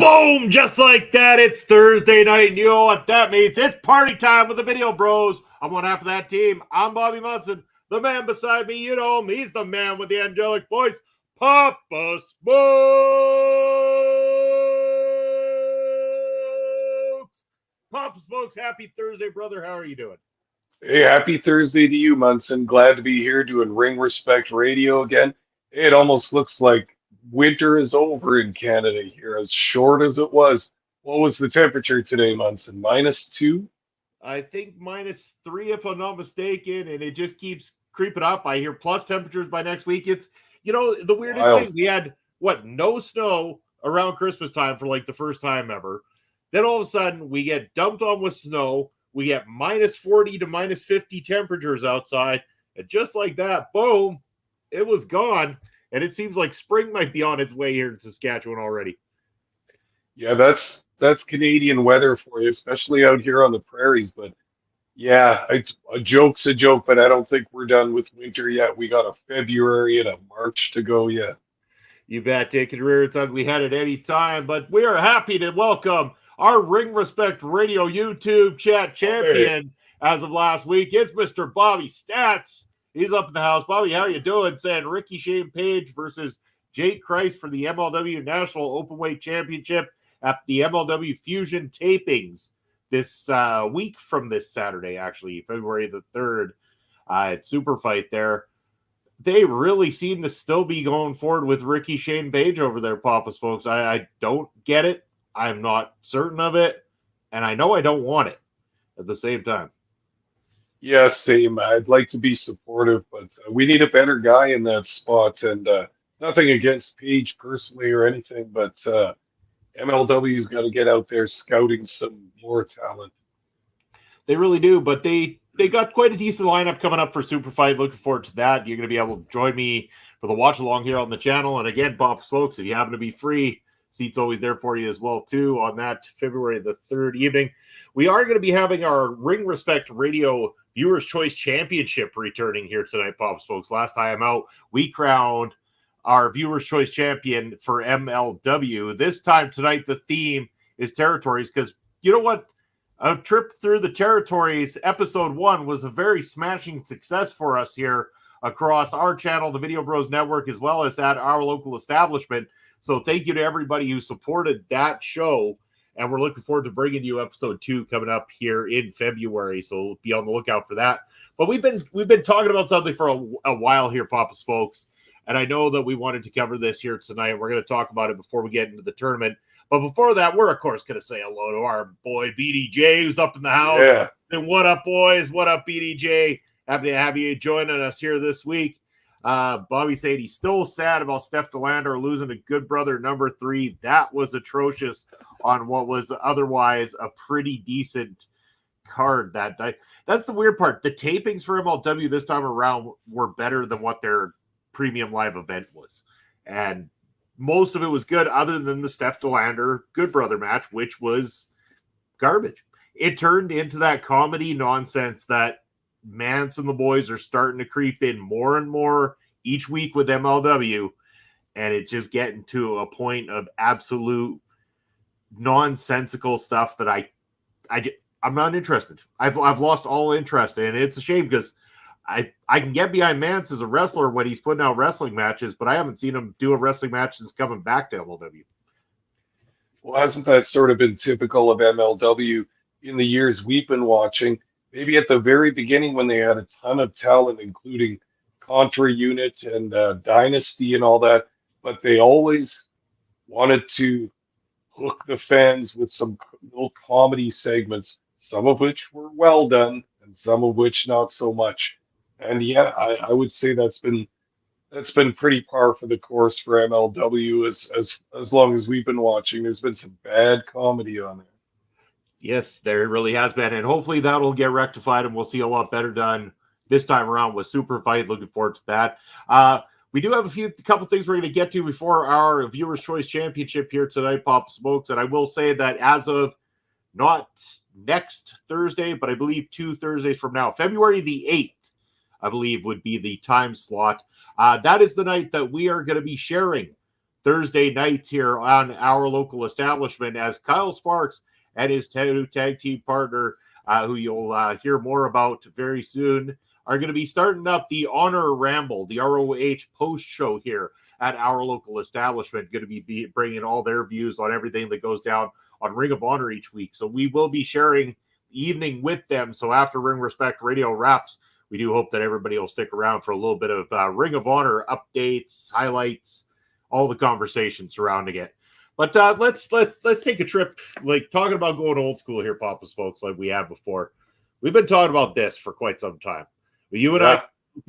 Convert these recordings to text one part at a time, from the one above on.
Boom! Just like that, it's Thursday night, and you know what that means. It's party time with the Video Bros. I'm one half of that team. I'm Bobby Munson. The man beside me, you know him. He's the man with the angelic voice, Papa Smokes. Papa Smokes, happy Thursday, brother. How are you doing? Hey, happy Thursday to you, Munson. Glad to be here doing Ring Respect Radio again. It almost looks like winter is over in Canada here, as short as it was. What was the temperature today, Munson? -2? I think -3, if I'm not mistaken, and it just keeps creeping up. I hear plus temperatures by next week. It's, the weirdest Wild. thing. We had, no snow around Christmas time for like the first time ever. Then all of a sudden, we get dumped on with snow. We get -40 to -50 temperatures outside. And just like that, boom, it was gone. And it seems like spring might be on its way here in Saskatchewan already. Yeah, that's Canadian weather for you, especially out here on the prairies. But yeah, a joke's a joke, but I don't think we're done with winter yet. We got a February and a March to go yet. You bet, it can rear its ugly head at any time, but we are happy to welcome our Ring Respect Radio YouTube chat Hey. champion as of last week. It's Mr. Bobby Stats. He's up in the house. Bobby, how you doing? Saying Ricky Shane Page versus Jake Christ for the MLW National Openweight Championship at the MLW Fusion tapings this week from this Saturday, actually, February the 3rd at Super Fight there. They really seem to still be going forward with Ricky Shane Page over there, Papa Smokes. I don't get it. I'm not certain of it. And I know I don't want it at the same time. Yeah, same. I'd like to be supportive, but we need a better guy in that spot. And nothing against Page personally or anything, but MLW's got to get out there scouting some more talent. They really do, but they got quite a decent lineup coming up for Super Fight. Looking forward to that. You're going to be able to join me for the watch along here on the channel. And again, Papa Smokes, if you happen to be free, seats always there for you as well, too, on that February the 3rd evening. We are going to be having our Ring Respect Radio Viewers' Choice Championship returning here tonight, Papa Smokes. Last time out, we crowned our Viewers' Choice Champion for MLW. This time tonight, the theme is territories, because you know what? A trip through the territories, episode 1, was a very smashing success for us here across our channel, the Video Bros Network, as well as at our local establishment. So thank you to everybody who supported that show. And we're looking forward to bringing you episode 2 coming up here in February. So be on the lookout for that. But we've been talking about something for a while here, Papa Smokes. And I know that we wanted to cover this here tonight. We're going to talk about it before we get into the tournament. But before that, we're, of course, going to say hello to our boy, BDJ, who's up in the house. Yeah. And what up, boys? What up, BDJ? Happy to have you joining us here this week. Bobby said he's still sad about Steph DeLander losing to good brother number 3. That was atrocious on what was otherwise a pretty decent card that night. That's the weird part. The tapings for MLW this time around were better than what their premium live event was. And most of it was good other than the Steph DeLander Good Brother match, which was garbage. It turned into that comedy nonsense that Mance and the boys are starting to creep in more and more each week with MLW, and it's just getting to a point of absolute nonsensical stuff that I'm not interested. I've lost all interest, and it's a shame because I can get behind Mance as a wrestler when he's putting out wrestling matches, but I haven't seen him do a wrestling match since coming back to MLW. Well, hasn't that sort of been typical of MLW in the years we've been watching? Maybe at the very beginning when they had a ton of talent, including Contra Unit and Dynasty and all that, but they always wanted to hook the fans with some little comedy segments, some of which were well done and some of which not so much. And yeah, I would say that's been pretty par for the course for MLW as long as we've been watching. There's been some bad comedy on there. Yes, there really has been, and hopefully that'll get rectified, and we'll see a lot better done this time around with Super Fight. Looking forward to that. We do have a couple things we're going to get to before our Viewers' Choice Championship here tonight, Papa Smokes, and I will say that as of not next Thursday, but I believe 2 Thursdays from now, February the 8th, I believe would be the time slot. That is the night that we are going to be sharing Thursday nights here on our local establishment as Kyle Sparks and his tag team partner, who you'll hear more about very soon, are going to be starting up the Honor Ramble, the ROH post show here at our local establishment. Going to be bringing all their views on everything that goes down on Ring of Honor each week. So we will be sharing the evening with them. So after Ring Respect Radio wraps, we do hope that everybody will stick around for a little bit of Ring of Honor updates, highlights, all the conversation surrounding it. But let's take a trip, like talking about going old school here, Papa Smokes, like we have before. We've been talking about this for quite some time. But you and I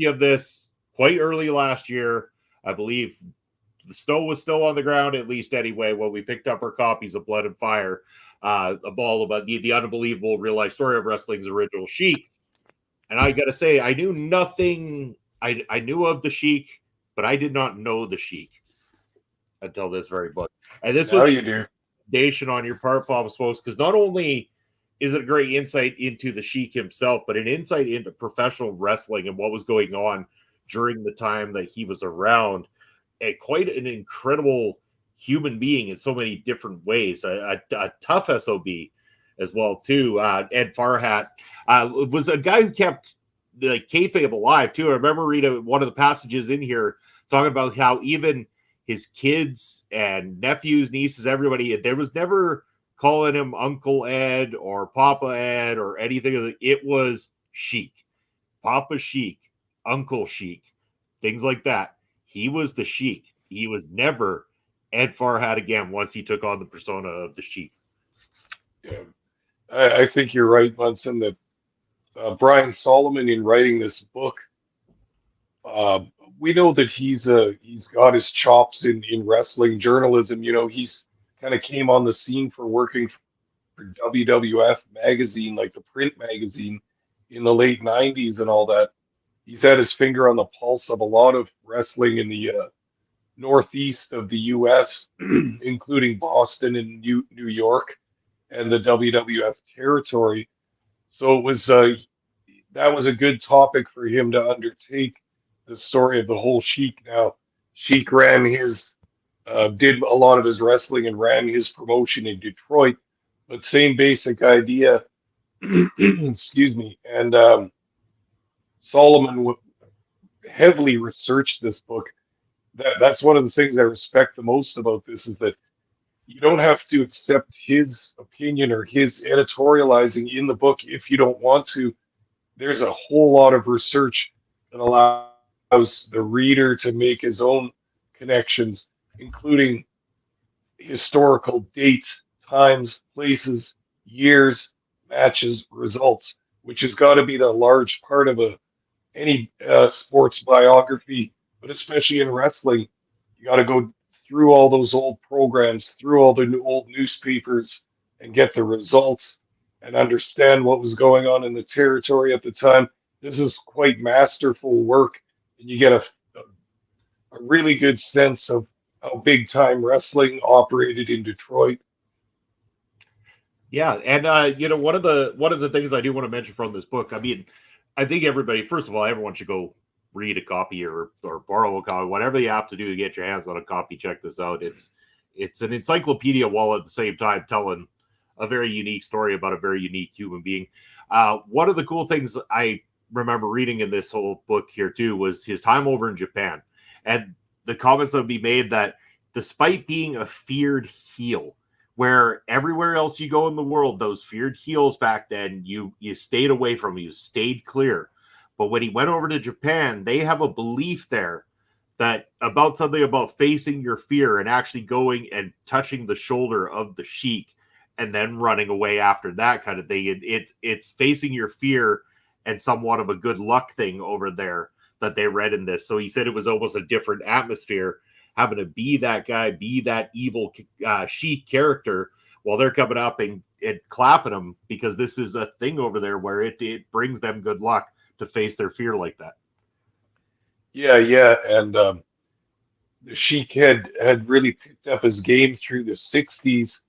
of this quite early last year. I believe the snow was still on the ground, at least anyway, when we picked up our copies of Blood and Fire, a ball about the unbelievable real life story of wrestling's original Sheik. And I got to say, I knew nothing. I knew of the Sheik, but I did not know the Sheik until this very book. And this was a foundation on your part, Papa Smokes, because not only is it a great insight into the Sheik himself, but an insight into professional wrestling and what was going on during the time that he was around. And quite an incredible human being in so many different ways. A tough SOB as well, too. Ed Farhat was a guy who kept the kayfabe alive, too. I remember reading one of the passages in here talking about how even his kids and nephews, nieces, everybody, there was never calling him Uncle Ed or Papa Ed or anything. It was Sheik, Papa Sheik, Uncle Sheik, things like that. He was the Sheik. He was never Ed Farhat again once he took on the persona of the Sheik. Yeah, I think you're right, Munson, that Brian Solomon, in writing this book, we know that he's got his chops in wrestling journalism. You know, he's kind of came on the scene for working for WWF magazine, like the print magazine, in the late 90s and all that. He's had his finger on the pulse of a lot of wrestling in the northeast of the U.S., including Boston and New York and the WWF territory. So it was that was a good topic for him to undertake, the story of the whole Sheik. Now, Sheik ran his did a lot of his wrestling and ran his promotion in Detroit, but same basic idea. Excuse me. And Solomon heavily researched this book. That's one of the things I respect the most about this, is that you don't have to accept his opinion or his editorializing in the book if you don't want to. There's a whole lot of research that allows the reader to make his own connections, including historical dates, times, places, years, matches, results, which has got to be the large part of any sports biography, but especially in wrestling. You got to go through all those old programs, through all the old newspapers, and get the results and understand what was going on in the territory at the time. This is quite masterful work, and you get a really good sense of how big time wrestling operated in Detroit. Yeah, and you know, one of the things I do want to mention from this book, I mean, I think everybody, first of all, everyone should go read a copy or borrow a copy, whatever you have to do to get your hands on a copy. Check this out. It's an encyclopedia while at the same time telling a very unique story about a very unique human being. One of the cool things I remember reading in this whole book here too was his time over in Japan, and the comments that would be made that despite being a feared heel, where everywhere else you go in the world, those feared heels back then, you stayed away from, you stayed clear. But when he went over to Japan, they have a belief there that about something about facing your fear and actually going and touching the shoulder of the Sheik and then running away after that kind of thing. It's facing your fear and somewhat of a good luck thing over there that they read in this. So he said it was almost a different atmosphere, having to be that guy, be that evil Sheik character while they're coming up and clapping him, because this is a thing over there where it brings them good luck to face their fear like that. Yeah, and the Sheik had really picked up his game through the '60s.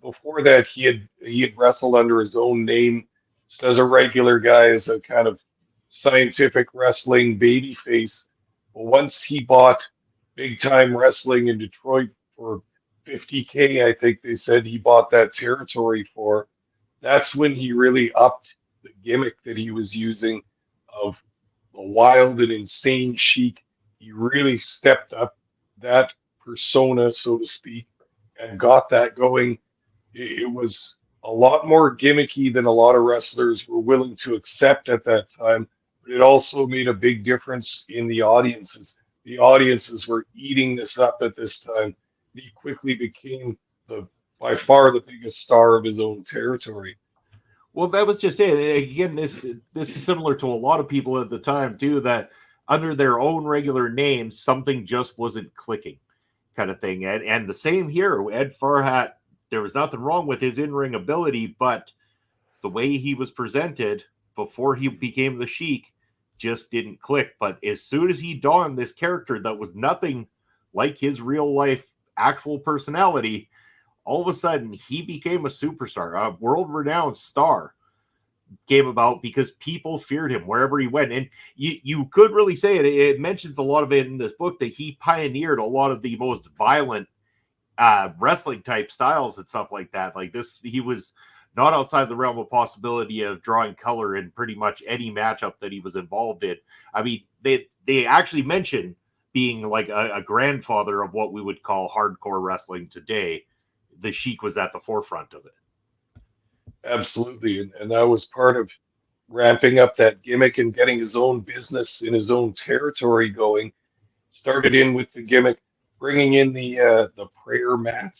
Before that he had wrestled under his own name, just as a regular guy, as a kind of scientific wrestling babyface. But once he bought big time wrestling in Detroit for 50K. I think they said he bought that territory for. That's when he really upped the gimmick that he was using of the wild and insane Sheik. He really stepped up that persona, so to speak, and got that going. It was a lot more gimmicky than a lot of wrestlers were willing to accept at that time. But it also made a big difference in the audiences. The audiences were eating this up at this time. He quickly became the by far the biggest star of his own territory. Well, that was just it. Again, this is similar to a lot of people at the time too, that under their own regular names, something just wasn't clicking, kind of thing. And the same here. Ed Farhat, there was nothing wrong with his in-ring ability, but the way he was presented before he became the Sheik just didn't click. But as soon as he donned this character that was nothing like his real life actual personality, all of a sudden he became a superstar, a world-renowned star came about because people feared him wherever he went. And you could really say it. It mentions a lot of it in this book that he pioneered a lot of the most violent wrestling type styles and stuff like that. Like this, he was not outside the realm of possibility of drawing color in pretty much any matchup that he was involved in. I mean, they actually mention being like a grandfather of what we would call hardcore wrestling today. The Sheik was at the forefront of it. Absolutely. And that was part of ramping up that gimmick and getting his own business in his own territory going. Started in with the gimmick, bringing in the prayer mat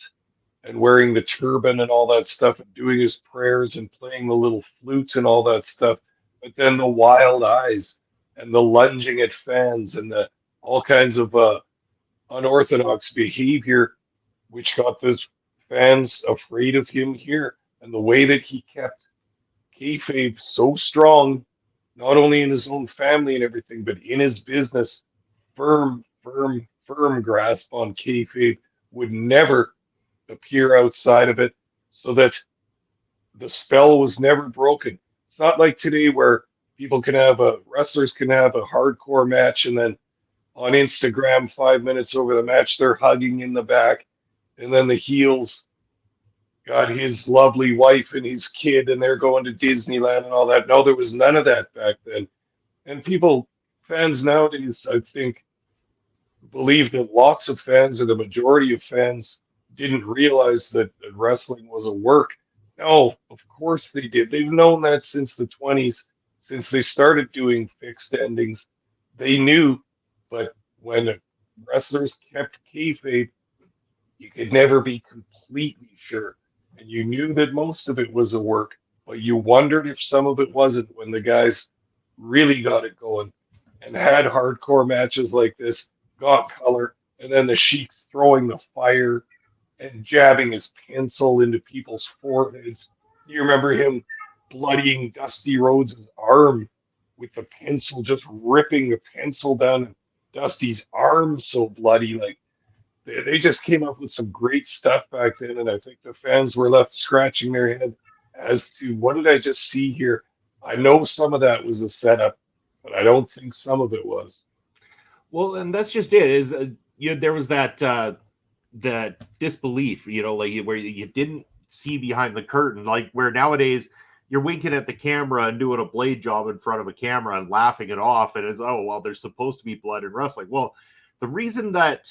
and wearing the turban and all that stuff and doing his prayers and playing the little flute and all that stuff. But then the wild eyes and the lunging at fans and the all kinds of unorthodox behavior, which got those fans afraid of him here. And the way that he kept kayfabe so strong, not only in his own family and everything, but in his business, firm grasp on kayfabe, would never appear outside of it, so that the spell was never broken. It's not like today where wrestlers can have a hardcore match and then on Instagram 5 minutes over the match they're hugging in the back, and then the heels got his lovely wife and his kid and they're going to Disneyland and all that. No, there was none of that back then. And fans nowadays, I think, believe that lots of fans, or the majority of fans, didn't realize that wrestling was a work. No, of course they did. They've known that since the 20s, since they started doing fixed endings. They knew, but when wrestlers kept kayfabe, you could never be completely sure. And you knew that most of it was a work, but you wondered if some of it wasn't when the guys really got it going and had hardcore matches like this, got color, and then the Sheik's throwing the fire and jabbing his pencil into people's foreheads. You remember him bloodying Dusty Rhodes' arm with the pencil, just ripping the pencil down Dusty's arm so bloody. Like, they just came up with some great stuff back then, and I think the fans were left scratching their head as to what did I just see here? I know some of that was a setup, but I don't think some of it was. Well, and that's just it. Is there was that disbelief, like where you didn't see behind the curtain, like where nowadays you're winking at the camera and doing a blade job in front of a camera and laughing it off, and it's there's supposed to be blood in wrestling. Well, the reason that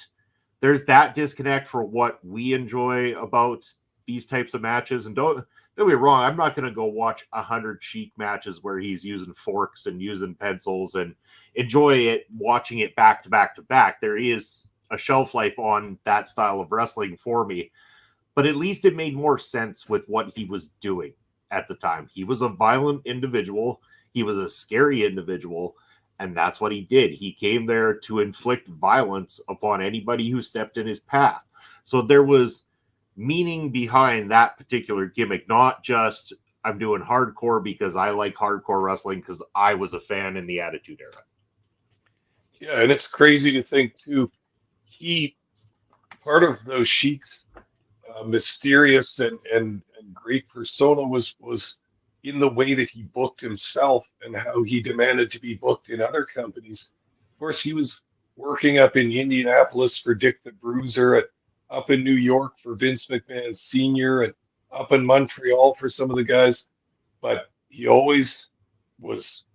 there's that disconnect for what we enjoy about these types of matches. And don't get me wrong, I'm not going to go watch 100 Sheik matches where he's using forks and using pencils and enjoy it, watching it back to back to back. There is a shelf life on that style of wrestling for me, but at least it made more sense with what he was doing at the time. He was a violent individual. He was a scary individual. And that's what he did. He came there to inflict violence upon anybody who stepped in his path. So there was meaning behind that particular gimmick, not just I'm doing hardcore because I like hardcore wrestling because I was a fan in the Attitude Era. Yeah, and it's crazy to think, too, part of those Sheik's mysterious and great persona was in the way that he booked himself and how he demanded to be booked in other companies. Of course, he was working up in Indianapolis for Dick the Bruiser, and up in New York for Vince McMahon Sr., and up in Montreal for some of the guys. But he always was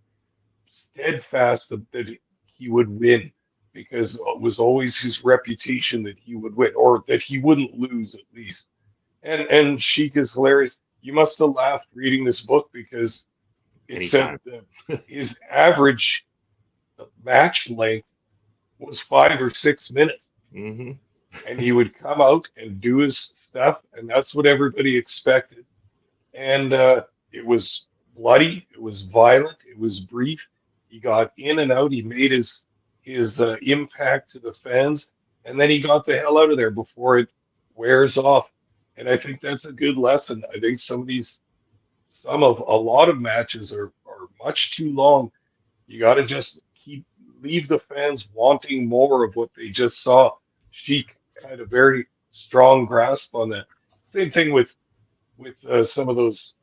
steadfast that he would win because it was always his reputation that he would win or that he wouldn't lose at least. And Sheik is hilarious. You must have laughed reading this book because it Anytime. said that his average match length was 5 or 6 minutes. Mm-hmm. And he would come out and do his stuff, and that's what everybody expected. And it was bloody, it was violent, it was brief. He got in and out. He made his impact to the fans, and then he got the hell out of there before it wears off. And I think that's a good lesson. I think a lot of matches are much too long. You got to just leave the fans wanting more of what they just saw. Sheik had a very strong grasp on that. Same thing with some of those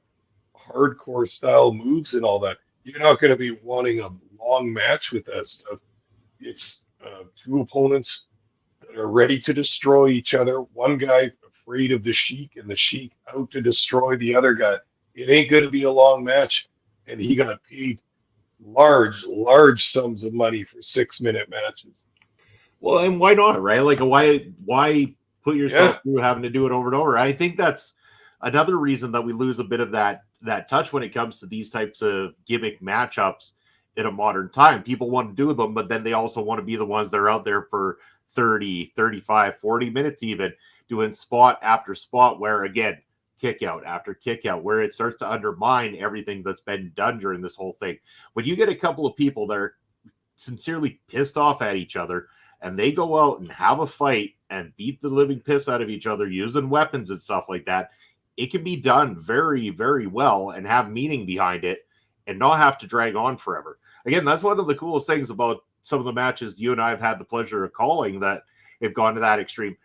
hardcore style moves and all that. You're not going to be wanting a long match with that stuff. It's two opponents that are ready to destroy each other. One guy afraid of the Sheik and the Sheik out to destroy the other guy. It ain't going to be a long match. And he got paid large sums of money for 6-minute matches. Well, and why not, right? Like, why put yourself through having to do it over and over? I think that's another reason that we lose a bit of that touch when it comes to these types of gimmick matchups in a modern time. People want to do them, but then they also want to be the ones that are out there for 30, 35, 40 minutes even, doing spot after spot where, again, kick out after kick out, where it starts to undermine everything that's been done during this whole thing. When you get a couple of people that are sincerely pissed off at each other and they go out and have a fight and beat the living piss out of each other using weapons and stuff like that, it can be done very, very well and have meaning behind it and not have to drag on forever. Again, that's one of the coolest things about some of the matches you and I have had the pleasure of calling that have gone to that extreme.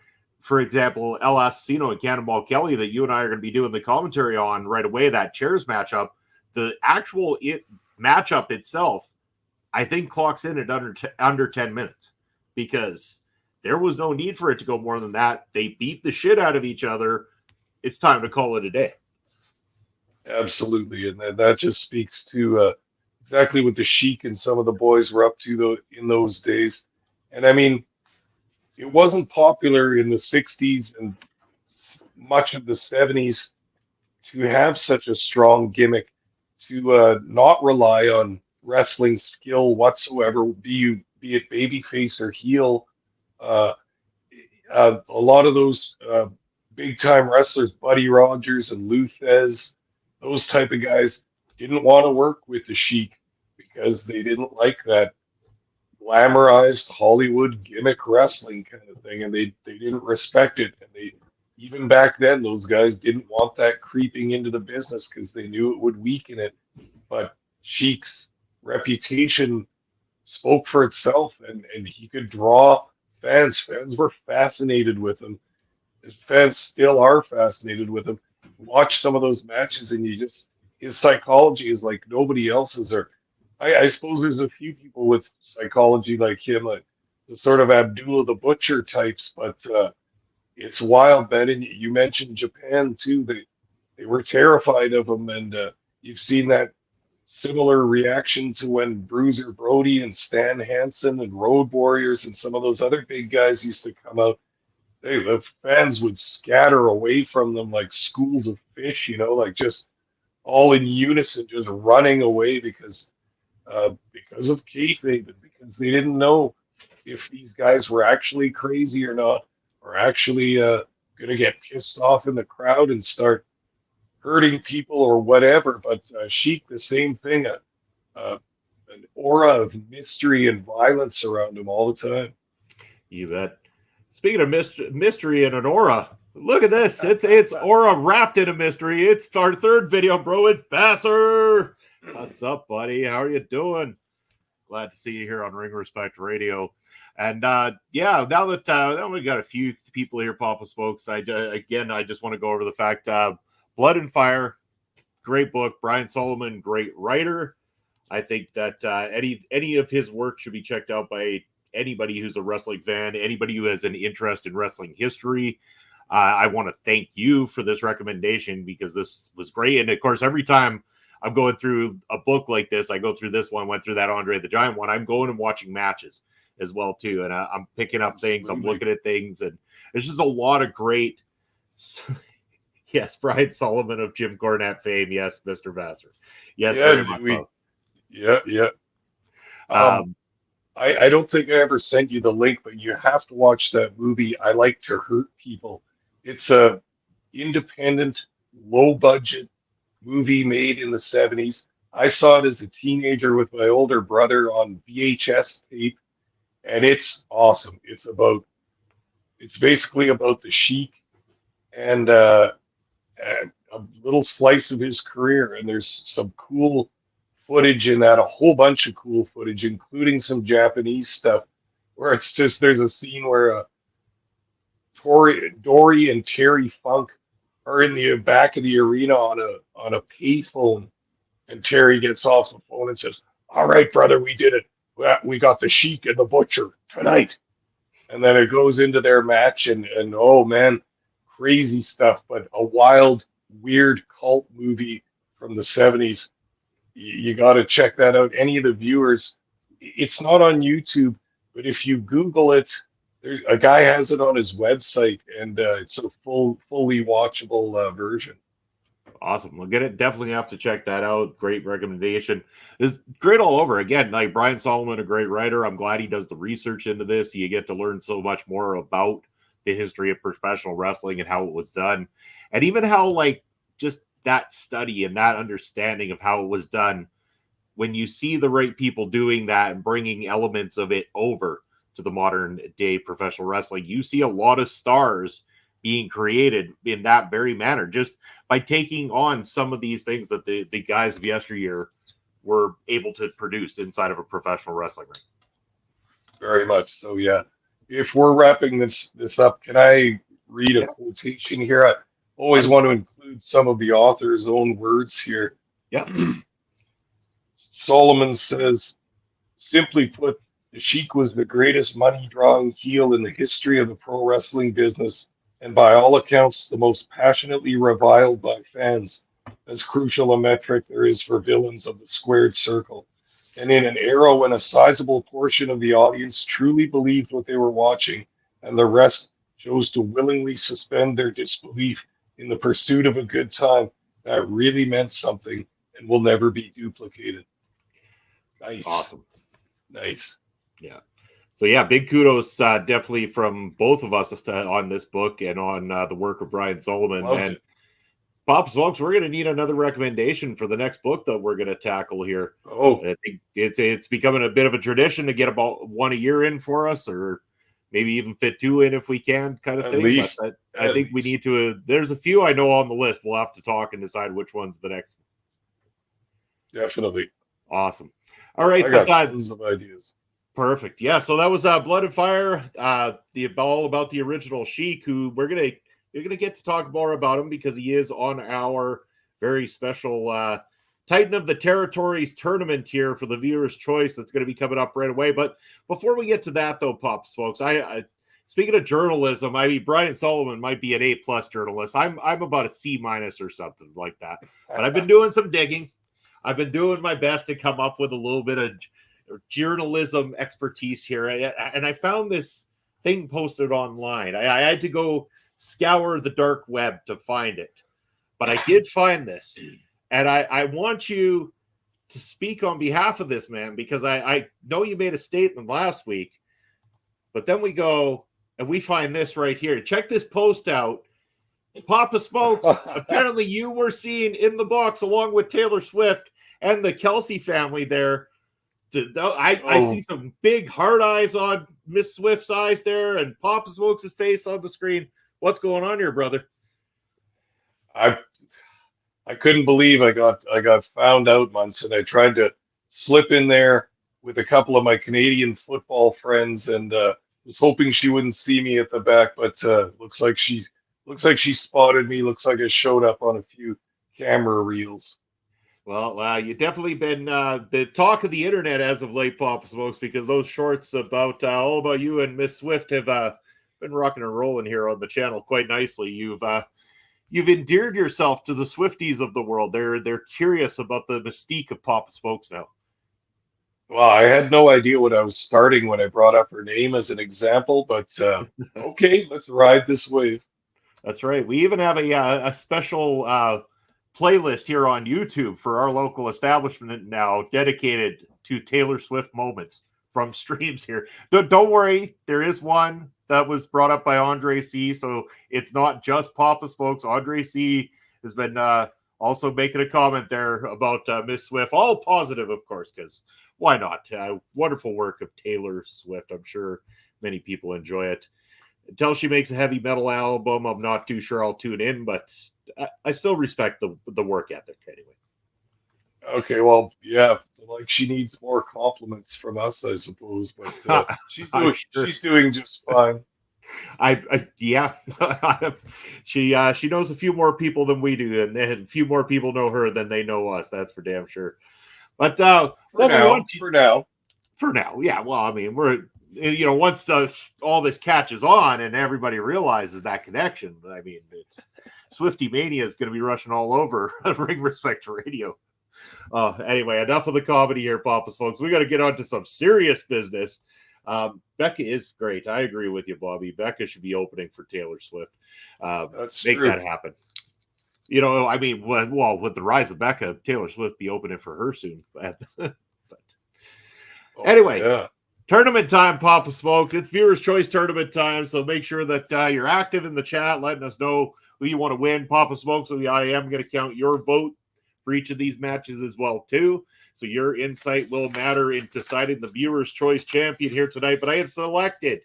For example, El Assassino and Cannonball Kelly that you and I are going to be doing the commentary on right away, that chairs matchup, the actual matchup itself, I think clocks in at under 10 minutes because there was no need for it to go more than that. They beat the shit out of each other. It's time to call it a day. Absolutely. And that just speaks to exactly what the Sheik and some of the boys were up to in those days. And I mean, it wasn't popular in the 60s and much of the 70s to have such a strong gimmick, to not rely on wrestling skill whatsoever, be it babyface or heel. A lot of those big-time wrestlers, Buddy Rogers and Lou Thesz, those type of guys, didn't want to work with the Sheik because they didn't like that glamorized Hollywood gimmick wrestling kind of thing, and they didn't respect it. And they, even back then, those guys didn't want that creeping into the business because they knew it would weaken it. But Sheik's reputation spoke for itself, and he could draw fans. Fans were fascinated with him. Fans still are fascinated with him. Watch some of those matches, and his psychology is like nobody else's. Or I suppose there's a few people with psychology like him, like the sort of Abdullah the Butcher types, but it's wild, Ben. And you mentioned Japan too. They were terrified of him, and you've seen that similar reaction to when Bruiser Brody and Stan Hansen and Road Warriors and some of those other big guys used to come out. The fans would scatter away from them like schools of fish, like just all in unison, just running away because of kayfabe, because they didn't know if these guys were actually crazy or not, or actually going to get pissed off in the crowd and start hurting people or whatever. But Sheik, the same thing, an aura of mystery and violence around him all the time. You bet. Speaking of mystery and an aura, look at this. It's aura wrapped in a mystery. It's our third video, bro. It's Basser. What's up, buddy? How are you doing? Glad to see you here on Ring Respect Radio. And now that we got a few people here, Papa Smokes, I just want to go over the fact Blood and Fire, great book. Brian Solomon, great writer. I think that any of his work should be checked out by anybody who's a wrestling fan, anybody who has an interest in wrestling history. I want to thank you for this recommendation because this was great. And of course, every time I'm going through a book like this, I go through this one, went through that Andre the Giant one. I'm going and watching matches as well too, and I'm picking up things. I'm looking at things, and there's just a lot of great. Yes, Brian Solomon of Jim Cornette fame. Yes, Mr. Vassar. Yes, very much so. Yeah. I don't think I ever sent you the link, but you have to watch that movie, I Like to Hurt People. It's a independent, low-budget movie made in the 70s. I saw it as a teenager with my older brother on VHS tape, and it's awesome. It's basically about the Sheik and a little slice of his career, and there's some cool footage in that, a whole bunch of cool footage, including some Japanese stuff, where it's just, there's a scene where Dory and Terry Funk are in the back of the arena on a payphone, and Terry gets off the phone and says, "All right, brother, we did it. We got the Sheik and the Butcher tonight." And then it goes into their match, and oh man, crazy stuff, but a wild, weird cult movie from the 70s. You got to check that out. Any of the viewers, it's not on YouTube, but if you Google it, a guy has it on his website, and it's a fully watchable version. Awesome. We'll get it. Definitely have to check that out. Great recommendation. It's great all over. Again, like Brian Solomon, a great writer. I'm glad he does the research into this. You get to learn so much more about the history of professional wrestling and how it was done. And even how, like, just that study and that understanding of how it was done, when you see the right people doing that and bringing elements of it over to the modern day professional wrestling, you see a lot of stars being created in that very manner, just by taking on some of these things that the guys of yesteryear were able to produce inside of a professional wrestling ring. Very much so, yeah. If we're wrapping this up, can I read a quotation here? I always want to include some of the author's own words here. Yeah. Solomon says, simply put, the Sheik was the greatest money-drawing heel in the history of the pro wrestling business, and by all accounts, the most passionately reviled by fans, as crucial a metric there is for villains of the squared circle. And in an era when a sizable portion of the audience truly believed what they were watching, and the rest chose to willingly suspend their disbelief in the pursuit of a good time, that really meant something and will never be duplicated. Nice. Awesome. Nice. Yeah. So yeah, big kudos definitely from both of us on this book and on the work of Brian Solomon. Loved and it. Pops, folks, we're going to need another recommendation for the next book that we're going to tackle here. Oh, I think it's becoming a bit of a tradition to get about one a year in for us, or maybe even fit two in if we can, kind of At thing. least. But I think we need to. There's a few I know on the list. We'll have to talk and decide which one's the next one. definitely. Awesome. All right, I got tons of ideas. perfect. Yeah, so that was Blood and Fire, all about the original Sheik, who you're gonna get to talk more about him because he is on our very special Titan of the Territories tournament here for the viewer's choice that's going to be coming up right away. But before we get to that, though, Pops, folks, I speaking of journalism, I mean, Brian Solomon might be an A+ journalist. I'm about a C- or something like that. But I've been doing some digging. I've been doing my best to come up with a little bit of journalism expertise here, and I found this thing posted online. I had to go scour the dark web to find it, but I did find this, and I want you to speak on behalf of this man, because I know you made a statement last week, but then we go and we find this right here. Check this post out. Papa Smokes, apparently you were seen in the box along with Taylor Swift and the Kelsey family there. I see some big hard eyes on Miss Swift's eyes there, and Papa Smokes' face on the screen. What's going on here, brother? I couldn't believe I got found out once, and I tried to slip in there with a couple of my Canadian football friends, and was hoping she wouldn't see me at the back, but looks like she spotted me. Looks like I showed up on a few camera reels. Well, you've definitely been the talk of the internet as of late, Papa Smokes, because those shorts about all about you and Miss Swift have been rocking and rolling here on the channel quite nicely. You've endeared yourself to the Swifties of the world. They're curious about the mystique of Papa Smokes now. Well, I had no idea what I was starting when I brought up her name as an example, but okay, let's ride this wave. That's right. We even have a special playlist here on YouTube for our local establishment now, dedicated to Taylor Swift moments from streams here. Don't worry, there is one that was brought up by Andre C. So it's not just Papa Smokes. Andre C. has been also making a comment there about Miss Swift. All positive, of course, because why not? Wonderful work of Taylor Swift. I'm sure many people enjoy it. Until she makes a heavy metal album, I'm not too sure I'll tune in, but I still respect the work ethic anyway. Okay, well, yeah, like she needs more compliments from us, I suppose, but she's doing just fine. Yeah, she knows a few more people than we do, and a few more people know her than they know us. That's for damn sure. But for now, yeah. Well, I mean, we're once all this catches on and everybody realizes that connection. I mean, it's Swifty Mania is going to be rushing all over Ring Respect Radio. Anyway, enough of the comedy here, Papa's folks. We got to get on to some serious business. Becca is great. I agree with you, Bobby. Becca should be opening for Taylor Swift. Make that happen. I mean, with the rise of Becca, Taylor Swift be opening for her soon. Anyway, yeah. Tournament time, Papa Smokes. It's Viewers' Choice Tournament time, so make sure that you're active in the chat, letting us know who you want to win, Papa Smokes. So I am going to count your vote for each of these matches as well, too. So your insight will matter in deciding the Viewers' Choice champion here tonight. But I have selected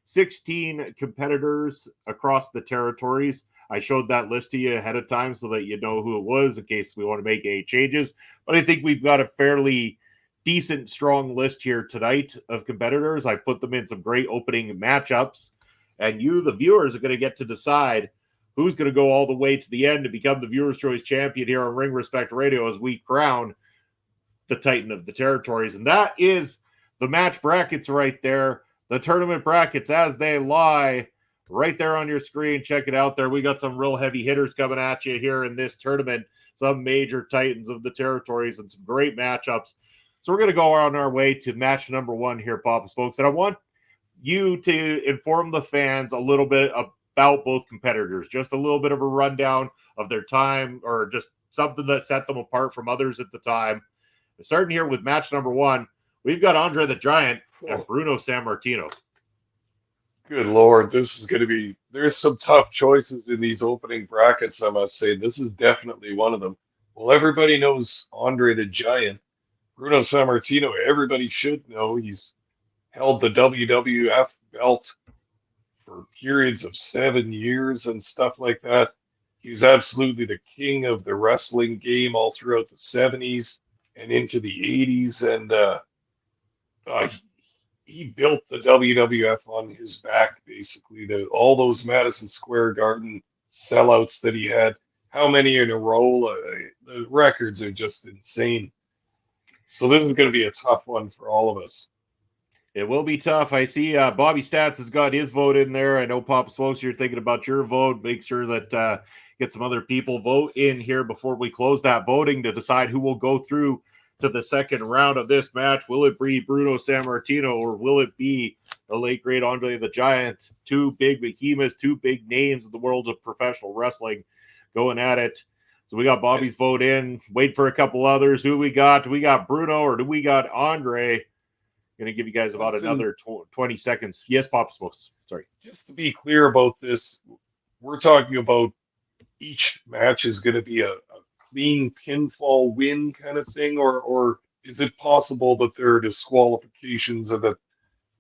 16 competitors across the territories. I showed that list to you ahead of time so that you know who it was in case we want to make any changes. But I think we've got a fairly decent, strong list here tonight of competitors. I put them in some great opening matchups. And you, the viewers, are going to get to decide who's going to go all the way to the end to become the Viewers' Choice champion here on Ring Respect Radio as we crown the Titan of the territories. And that is the match brackets right there. The tournament brackets as they lie right there on your screen. Check it out there. We got some real heavy hitters coming at you here in this tournament. Some major Titans of the territories and some great matchups. So we're going to go on our way to match number 1 here, Papa Smokes. And I want you to inform the fans a little bit about both competitors. Just a little bit of a rundown of their time or just something that set them apart from others at the time. Starting here with match number 1, we've got Andre the Giant and Bruno Sammartino. Good Lord, this is going to be, there's some tough choices in these opening brackets, I must say. This is definitely one of them. Well, everybody knows Andre the Giant. Bruno Sammartino, everybody should know. He's held the WWF belt for periods of 7 years and stuff like that. He's absolutely the king of the wrestling game all throughout the 70s and into the 80s. And he built the WWF on his back, basically. All those Madison Square Garden sellouts that he had, how many in a row? The records are just insane. So this is going to be a tough one for all of us. It will be tough. I see Bobby Stats has got his vote in there. I know Papa Smokes, you're thinking about your vote. Make sure that get some other people vote in here before we close that voting to decide who will go through to the second round of this match. Will it be Bruno Sammartino or will it be the late great Andre the Giant? Two big behemoths, two big names in the world of professional wrestling going at it. So we got Bobby's vote in. Wait for a couple others. Who we got? Do we got Bruno or do we got Andre? Going to give you guys about another 20 seconds. Yes, Papa Smokes. Sorry. Just to be clear about this, we're talking about each match is going to be a clean pinfall win kind of thing, or is it possible that there are disqualifications or that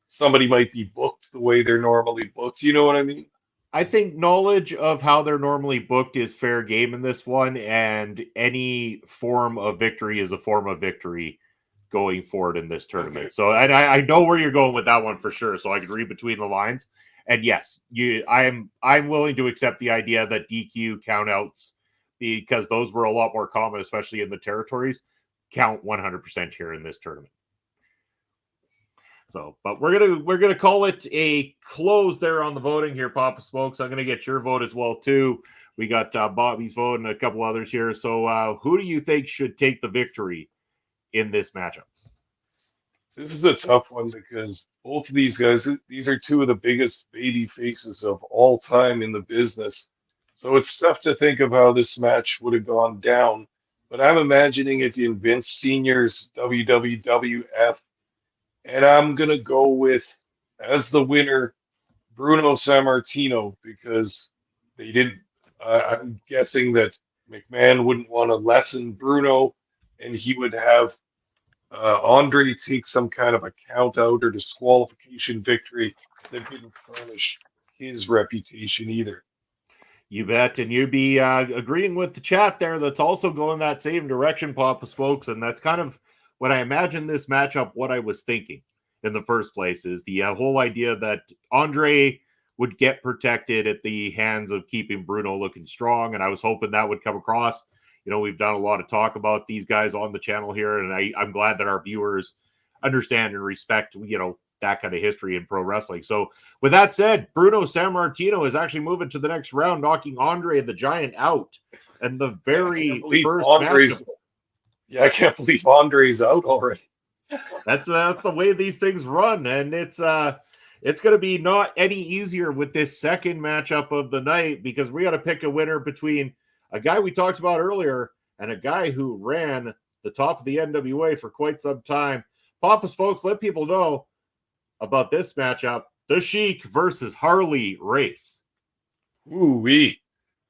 somebody might be booked the way they're normally booked? You know what I mean? I think knowledge of how they're normally booked is fair game in this one, and any form of victory is a form of victory going forward in this tournament. Okay. So I know where you're going with that one for sure, so I can read between the lines. And yes, I'm willing to accept the idea that DQ countouts because those were a lot more common, especially in the territories, count 100% here in this tournament. So, but we're gonna call it a close there on the voting here, Papa Smokes. I'm gonna get your vote as well too. We got Bobby's vote and a couple others here. So, who do you think should take the victory in this matchup? This is a tough one because both of these guys, these are two of the biggest baby faces of all time in the business. So it's tough to think of how this match would have gone down. But I'm imagining it in Vince Sr.'s WWF. And I'm going to go with, as the winner, Bruno Sammartino, because they didn't. I'm guessing that McMahon wouldn't want to lessen Bruno, and he would have Andre take some kind of a count out or disqualification victory that didn't tarnish his reputation either. You bet, and you'd be agreeing with the chat there. That's also going that same direction, Papa Smokes, and that's kind of when I imagined this matchup. What I was thinking in the first place is the whole idea that Andre would get protected at the hands of keeping Bruno looking strong, and I was hoping that would come across. You know, we've done a lot of talk about these guys on the channel here, and I'm glad that our viewers understand and respect, you know, that kind of history in pro wrestling. So with that said, Bruno Sammartino is actually moving to the next round, knocking Andre the Giant out. And the very first matchup. Yeah, I can't believe Andre's out already. That's the way these things run. And it's going to be not any easier with this second matchup of the night, because we got to pick a winner between a guy we talked about earlier and a guy who ran the top of the NWA for quite some time. Papa Smokes, let people know about this matchup: The Sheik versus Harley Race. Ooh-wee.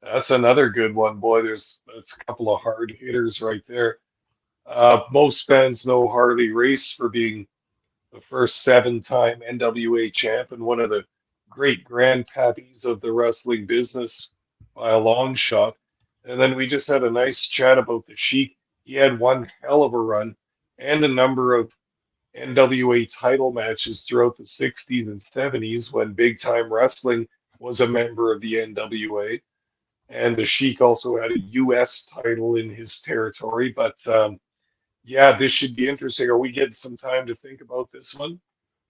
That's another good one, boy. That's a couple of hard hitters right there. Most fans know Harley Race for being the first 7-time NWA champ and one of the great grandpappies of the wrestling business by a long shot. And then we just had a nice chat about the Sheik. He had one hell of a run and a number of NWA title matches throughout the 60s and 70s when Big Time Wrestling was a member of the NWA. And the Sheik also had a U.S. title in his territory. But yeah, this should be interesting. Are we getting some time to think about this one?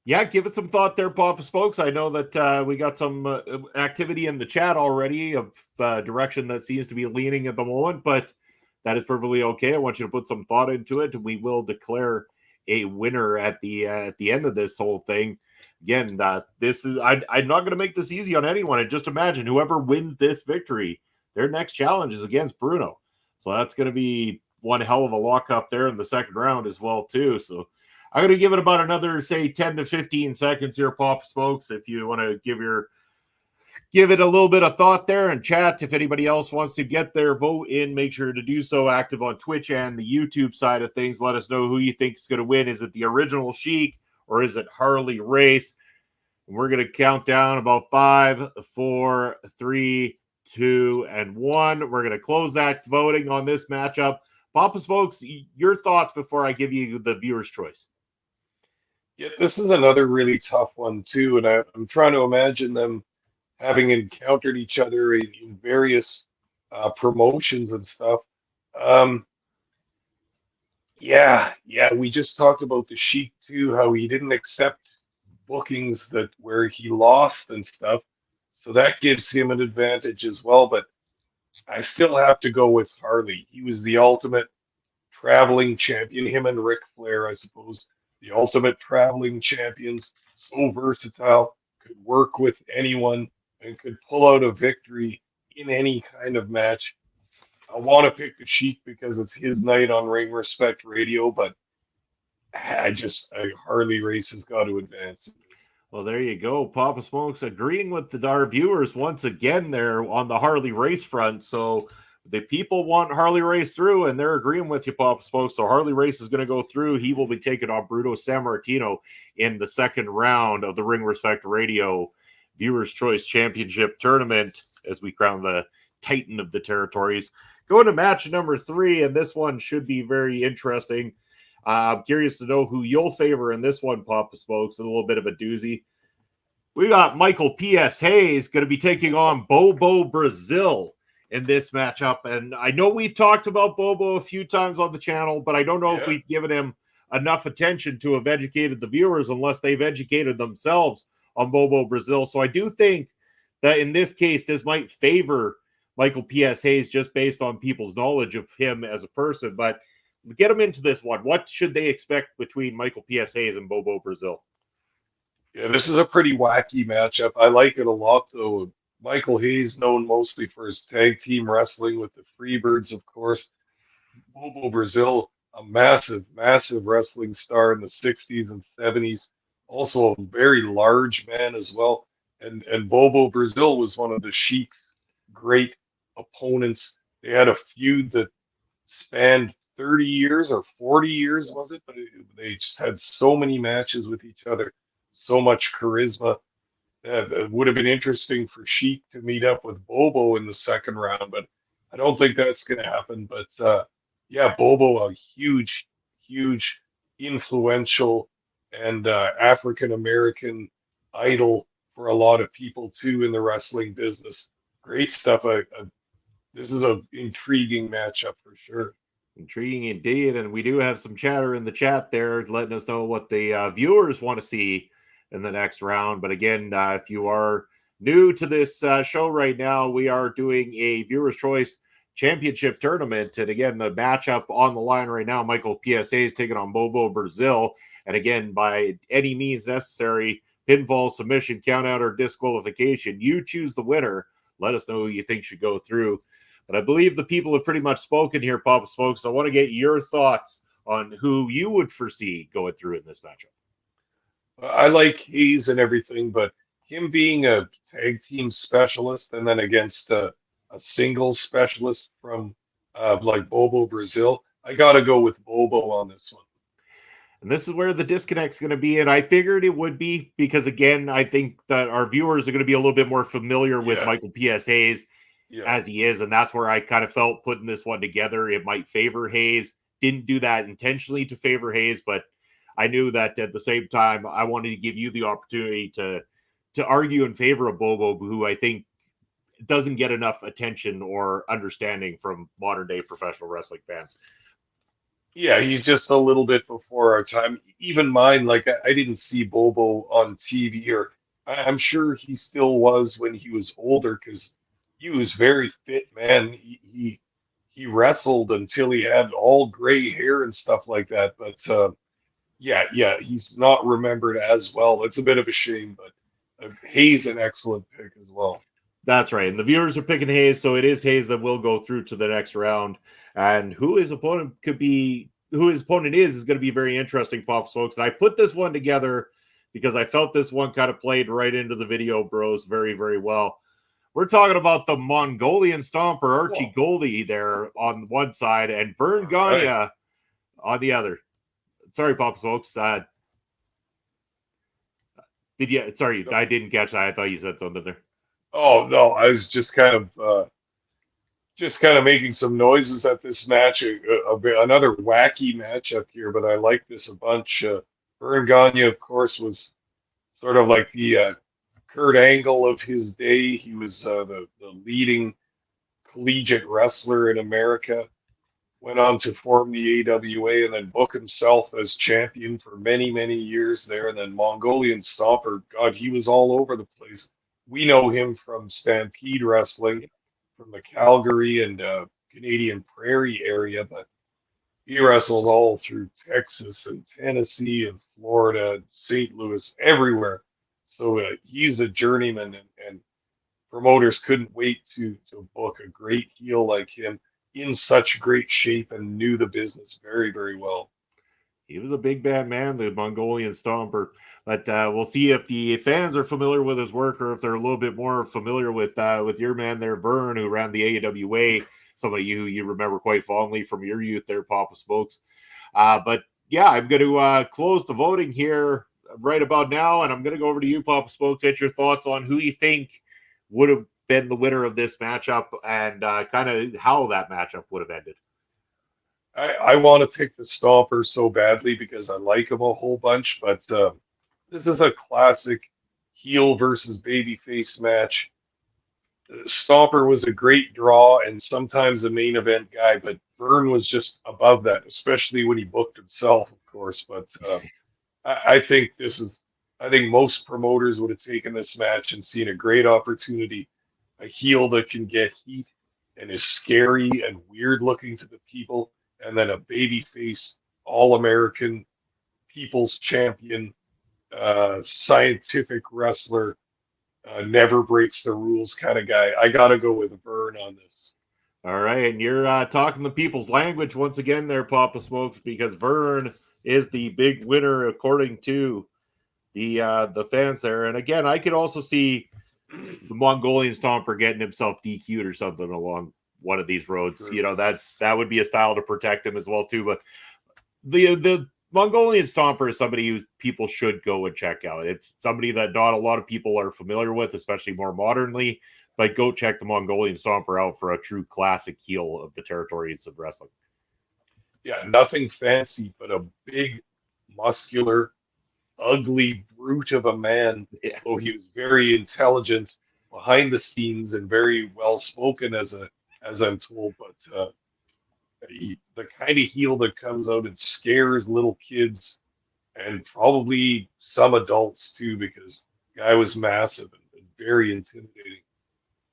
Yeah, give it some thought there, Papa Spokes. I know that we got some activity in the chat already of direction that seems to be leaning at the moment, but that is perfectly okay. I want you to put some thought into it, and we will declare a winner at the end of this whole thing. Again, this is I'm not going to make this easy on anyone. And just imagine whoever wins this victory, their next challenge is against Bruno. So that's going to be one hell of a lockup there in the second round as well too. So I'm going to give it about another, say, 10 to 15 seconds here, Papa Smokes, if you want to give it a little bit of thought there and chat. If anybody else wants to get their vote in, make sure to do so. Active on Twitch and the YouTube side of things. Let us know who you think is going to win. Is it the original Sheik or is it Harley Race? We're going to count down about 5, 4, 3, 2, and 1. We're going to close that voting on this matchup. Papa Smokes, your thoughts before I give you the viewer's choice. Yeah, this is another really tough one too, and I'm trying to imagine them having encountered each other in various promotions and stuff. Yeah, we just talked about the Sheik too, how he didn't accept bookings where he lost and stuff, so that gives him an advantage as well. But I still have to go with Harley. He was the ultimate traveling champion. Him and Ric Flair, I suppose, the ultimate traveling champions. So versatile, could work with anyone, and could pull out a victory in any kind of match. I want to pick the Sheik because it's his night on Ring Respect Radio, but Harley Race has got to advance. Well, there you go. Papa Smokes agreeing with our viewers once again there on the Harley Race front. So the people want Harley Race through, and they're agreeing with you, Papa Smokes. So Harley Race is going to go through. He will be taking on Bruno Sammartino in the second round of the Ring Respect Radio Viewers' Choice Championship Tournament as we crown the Titan of the territories. Going to match number 3, and this one should be very interesting. I'm curious to know who you'll favor in this one, Papa Smokes. A little bit of a doozy. We got Michael P.S. Hayes going to be taking on Bobo Brazil in this matchup. And I know we've talked about Bobo a few times on the channel, but I don't know if we've given him enough attention to have educated the viewers unless they've educated themselves on Bobo Brazil. So I do think that in this case, this might favor Michael P.S. Hayes just based on people's knowledge of him as a person. But get him into this one. What should they expect between Michael P.S. Hayes and Bobo Brazil? Yeah, this is a pretty wacky matchup. I like it a lot, though. Michael Hayes, known mostly for his tag team wrestling with the Freebirds, of course. Bobo Brazil, a massive, massive wrestling star in the 60s and 70s. Also a very large man as well. And Bobo Brazil was one of the Sheik's great opponents. They had a feud that spanned 30 years or 40 years, was it? But they just had so many matches with each other, so much charisma. It would have been interesting for Sheik to meet up with Bobo in the second round, but I don't think that's going to happen. But yeah, Bobo, a huge, huge, influential and African American idol for a lot of people too in the wrestling business. Great stuff. This is an intriguing matchup for sure. Intriguing indeed. And we do have some chatter in the chat there letting us know what the viewers want to see in the next round. But again, if you are new to this show right now, we are doing a Viewer's Choice Championship tournament. And again, the matchup on the line right now, Michael PSA is taking on Bobo Brazil. And again, by any means necessary, pinfall, submission, countout, or disqualification, you choose the winner. Let us know who you think should go through. But I believe the people have pretty much spoken here, Papa Smoke. So I want to get your thoughts on who you would foresee going through in this matchup. I like Hayes and everything, but him being a tag team specialist and then against a singles specialist from like Bobo Brazil, I got to go with Bobo on this one. And this is where the disconnect's going to be. And I figured it would be because, again, I think that our viewers are going to be a little bit more familiar with Michael P.S. Hayes as he is. And that's where I kind of felt putting this one together. It might favor Hayes. Didn't do that intentionally to favor Hayes, but I knew that at the same time, I wanted to give you the opportunity to argue in favor of Bobo, who I think doesn't get enough attention or understanding from modern day professional wrestling fans. Yeah, he's just a little bit before our time. Even mine, like I didn't see Bobo on TV, or I'm sure he still was when he was older because he was very fit, man. He wrestled until he had all gray hair and stuff like that. But yeah, he's not remembered as well. It's a bit of a shame, but Hayes an excellent pick as well. That's right. And the viewers are picking Hayes, so it is Hayes that will go through to the next round. And who his opponent is going to be very interesting, Pops, folks. And I put this one together because I felt this one kind of played right into the video bros very, very well. We're talking about the Mongolian Stomper, Archie Goldie there on one side, and Vern Gagne on the other. Sorry, Pops, folks. I didn't catch that. I thought you said something there. Oh no, I was just kind of making some noises at this match. Another wacky matchup here, but I like this a bunch. Vern Gagne, of course, was sort of like the Kurt Angle of his day. He was the leading collegiate wrestler in America. Went on to form the AWA and then book himself as champion for many, many years there. And then Mongolian Stomper, God, he was all over the place. We know him from Stampede Wrestling, from the Calgary and Canadian Prairie area, but he wrestled all through Texas and Tennessee and Florida, St. Louis, everywhere. So he's a journeyman, and promoters couldn't wait to book a great heel like him in such great shape and knew the business very, very well. He was a big bad man, the Mongolian Stomper. But we'll see if the fans are familiar with his work or if they're a little bit more familiar with your man there, Vern, who ran the AWA. Somebody you remember quite fondly from your youth there, Papa Smokes. But yeah, I'm going to close the voting here right about now, and I'm going to go over to you, Papa Smokes, get your thoughts on who you think would have been the winner of this matchup and kind of how that matchup would have ended. I want to pick the Stomper so badly because I like him a whole bunch, but this is a classic heel versus babyface match. Stomper was a great draw and sometimes a main event guy, but Vern was just above that, especially when he booked himself, of course. But I think I think most promoters would have taken this match and seen a great opportunity, a heel that can get heat and is scary and weird looking to the people, and then a babyface, all-American, people's champion, scientific wrestler, never breaks the rules kind of guy. I got to go with Vern on this. All right, and you're talking the people's language once again there, Papa Smokes, because Vern is the big winner according to the fans there. And again, I could also see the Mongolian Stomper getting himself DQ'd or something along one of these roads. Sure. That would be a style to protect him as well too. But the Mongolian Stomper is somebody who people should go and check out. It's somebody that not a lot of people are familiar with, especially more modernly. But go check the Mongolian Stomper out for a true classic heel of the territories of wrestling. Yeah, nothing fancy, but a big, muscular, ugly brute of a man. Yeah. Though he was very intelligent behind the scenes and very well spoken, as I'm told. But the kind of heel that comes out and scares little kids and probably some adults too, because the guy was massive and very intimidating.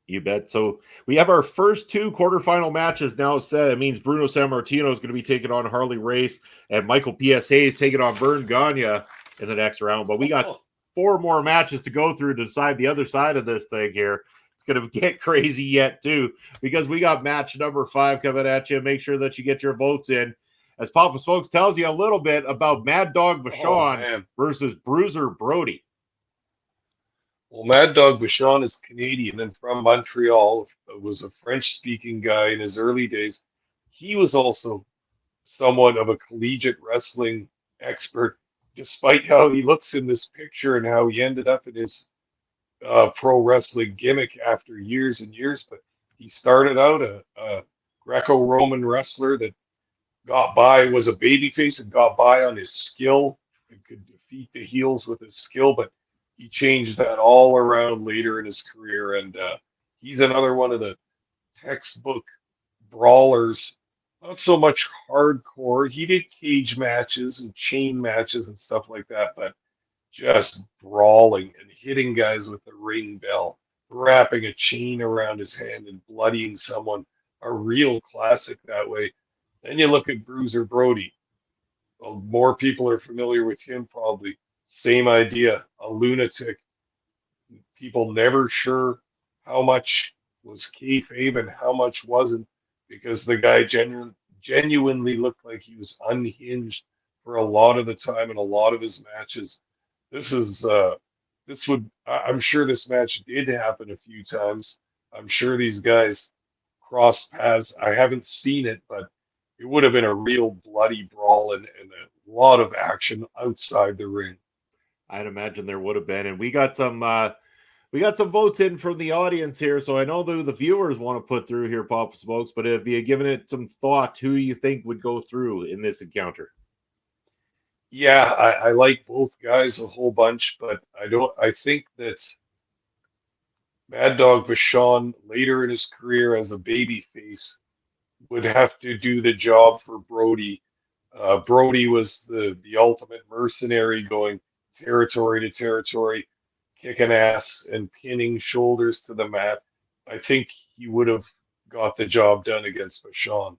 You bet. So we have our first two quarterfinal matches now set. It means Bruno Sammartino is going to be taking on Harley Race, and Michael P.S. Hayes taking on Vern Gagne in the next round. But we got four more matches to go through to decide the other side of this thing here. It's going to get crazy yet, too, because we got match number 5 coming at you. Make sure that you get your votes in. As Papa Smokes tells you a little bit about Mad Dog Vachon versus Bruiser Brody. Well, Mad Dog Vachon is Canadian and from Montreal. Was a French-speaking guy in his early days. He was also somewhat of a collegiate wrestling expert, despite how he looks in this picture and how he ended up in his pro wrestling gimmick after years and years. But he started out a Greco-Roman wrestler that got by, was a babyface and got by on his skill and could defeat the heels with his skill. But he changed that all around later in his career, and he's another one of the textbook brawlers. Not so much hardcore. He did cage matches and chain matches and stuff like that, but just brawling and hitting guys with a ring bell, wrapping a chain around his hand and bloodying someone. A real classic that way. Then you look at Bruiser Brody. Well, more people are familiar with him probably. Same idea, a lunatic. People never sure how much was kayfabe and how much wasn't, because the guy genuinely looked like he was unhinged for a lot of the time in a lot of his matches. I'm sure this match did happen a few times. I'm sure these guys crossed paths. I haven't seen it, but it would have been a real bloody brawl and a lot of action outside the ring. I'd imagine there would have been, and we got some votes in from the audience here. So I know the viewers want to put through here, Papa Smokes. But have you given it some thought? Who you think would go through in this encounter? Yeah, I like both guys a whole bunch, but I think that Mad Dog Vachon later in his career as a babyface would have to do the job for Brody. Brody was the ultimate mercenary, going territory to territory, kicking ass and pinning shoulders to the mat. I think he would have got the job done against Vachon.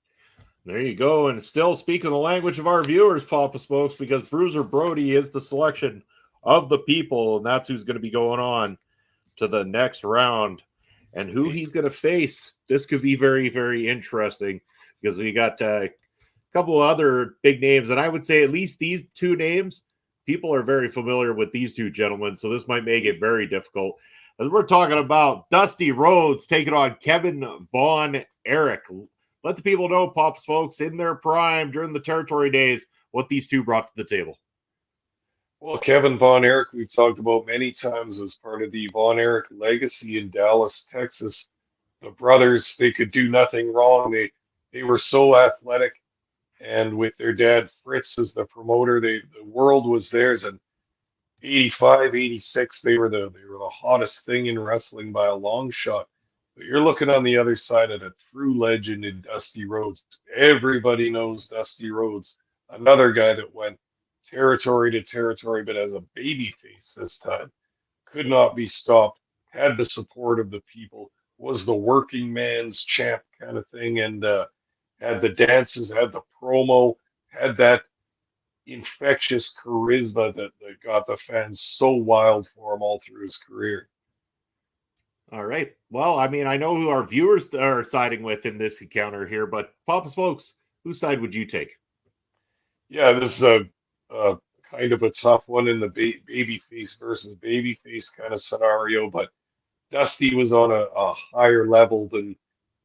There you go. And still speaking the language of our viewers, Papa Smokes, because Bruiser Brody is the selection of the people, and that's who's going to be going on to the next round. And who he's going to face, this could be very, very interesting, because we got a couple of other big names, and I would say at least these two names, people are very familiar with these two gentlemen, so this might make it very difficult. As we're talking about Dusty Rhodes taking on Kevin Von Erich. Let the people know, Pop folks, in their prime during the territory days, what these two brought to the table. Well, Kevin Von Erich, we've talked about many times as part of the Von Erich legacy in Dallas, Texas. The brothers, they could do nothing wrong. They were so athletic, and with their dad Fritz as the promoter, the world was theirs. And 85, 86, they were the hottest thing in wrestling by a long shot. But you're looking on the other side at a true legend in Dusty Rhodes. Everybody knows Dusty Rhodes, another guy that went territory to territory, but as a baby face this time. Could not be stopped, had the support of the people, was the working man's champ kind of thing, and had the dances, had the promo, had that infectious charisma that got the fans so wild for him all through his career. All right. Well, I mean, I know who our viewers are siding with in this encounter here, but Papa Smokes, whose side would you take? Yeah, this is a kind of a tough one in the babyface versus babyface kind of scenario, but Dusty was on a higher level than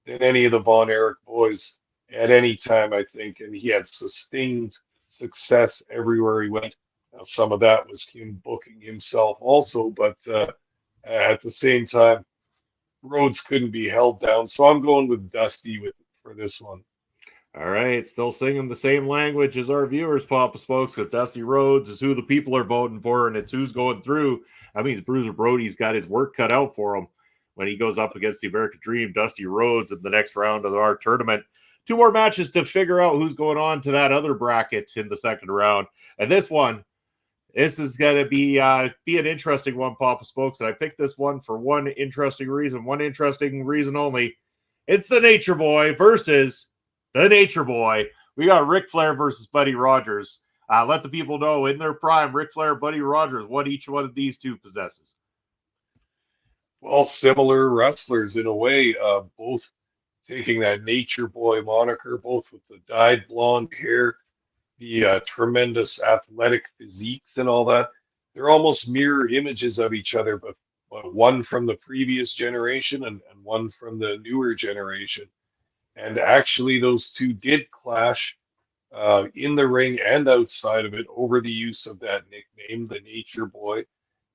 any of the Von Erich boys at any time, I think, and he had sustained success everywhere he went. Now, some of that was him booking himself also, but at the same time, Rhodes couldn't be held down. So I'm going with Dusty for this one. All right, still singing the same language as our viewers, Papa Smokes, because Dusty Rhodes is who the people are voting for, and it's who's going through. I mean, Bruiser Brody's got his work cut out for him when he goes up against the American Dream, Dusty Rhodes, in the next round of our tournament. 2 more matches to figure out who's going on to that other bracket in the second round. And this is going to be an interesting one, Papa Smokes. And I picked this one for one interesting reason only. It's the Nature Boy versus the Nature Boy. We got Ric Flair versus Buddy Rogers. Let the people know in their prime, Ric Flair, Buddy Rogers, what each one of these two possesses. Well, similar wrestlers in a way, both taking that Nature Boy moniker, both with the dyed blonde hair, the tremendous athletic physiques and all that. They're almost mirror images of each other, but one from the previous generation and one from the newer generation. And actually, those two did clash in the ring and outside of it over the use of that nickname, the Nature Boy.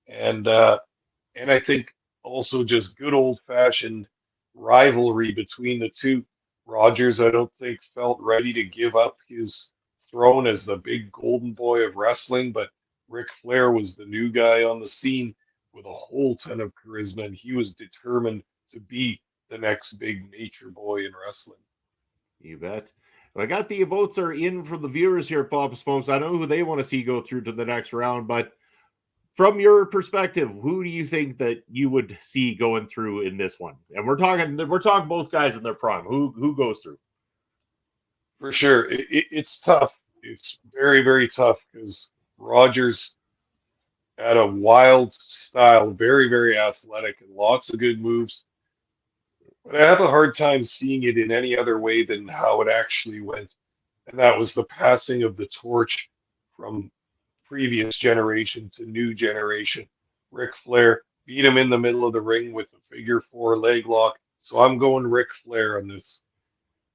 And I think also just good old-fashioned rivalry between the two. Rogers, I don't think, felt ready to give up his throne as the big golden boy of wrestling, but Ric Flair was the new guy on the scene with a whole ton of charisma, and he was determined to be the next big Nature Boy in wrestling. You bet. I got the votes are in from the viewers here, Papa Smokes. I know who they want to see go through to the next round, but from your perspective, who do you think that you would see going through in this one? And we're talking both guys in their prime. Who goes through? For sure, it's tough. It's very, very tough because Rogers had a wild style, very, very athletic, and lots of good moves. But I have a hard time seeing it in any other way than how it actually went. And that was the passing of the torch from previous generation to new generation. Ric Flair beat him in the middle of the ring with a figure 4 leg lock. So I'm going Ric Flair on this.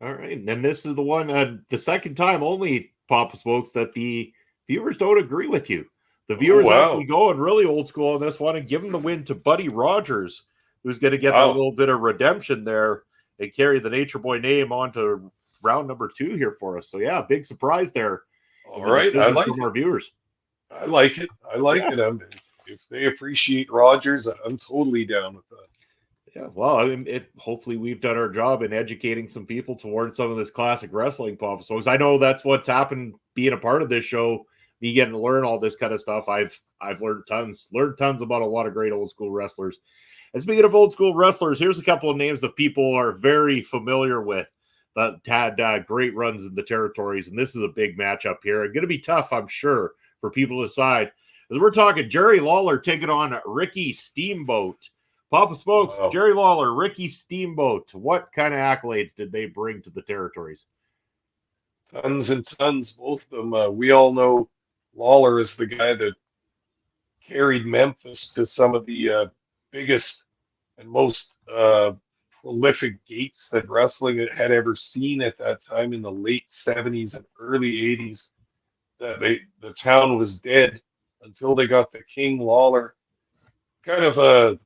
All right. And then this is the one, the second time only, Papa Smokes, that the viewers don't agree with you. The viewers actually going really old school on this one and give them the win to Buddy Rogers, who's going to get a little bit of redemption there and carry the Nature Boy name on to round number 2 here for us. So, yeah, big surprise there. All right. I like from our viewers. I like it. I like it. If they appreciate Rogers, I'm totally down with that. Yeah, well, I mean, hopefully we've done our job in educating some people towards some of this classic wrestling, Papa Smokes. I know that's what's happened being a part of this show, me getting to learn all this kind of stuff. I've learned tons about a lot of great old school wrestlers. And speaking of old school wrestlers, here's a couple of names that people are very familiar with that had great runs in the territories. And this is a big matchup here. It's going to be tough, I'm sure, for people to decide. As we're talking Jerry Lawler taking on Ricky Steamboat. Papa Smokes, wow. Jerry Lawler, Ricky Steamboat. What kind of accolades did they bring to the territories? Tons and tons, both of them. We all know Lawler is the guy that carried Memphis to some of the biggest and most prolific gates that wrestling had ever seen at that time in the late 70s and early 80s. The town was dead until they got the King Lawler. Kind of a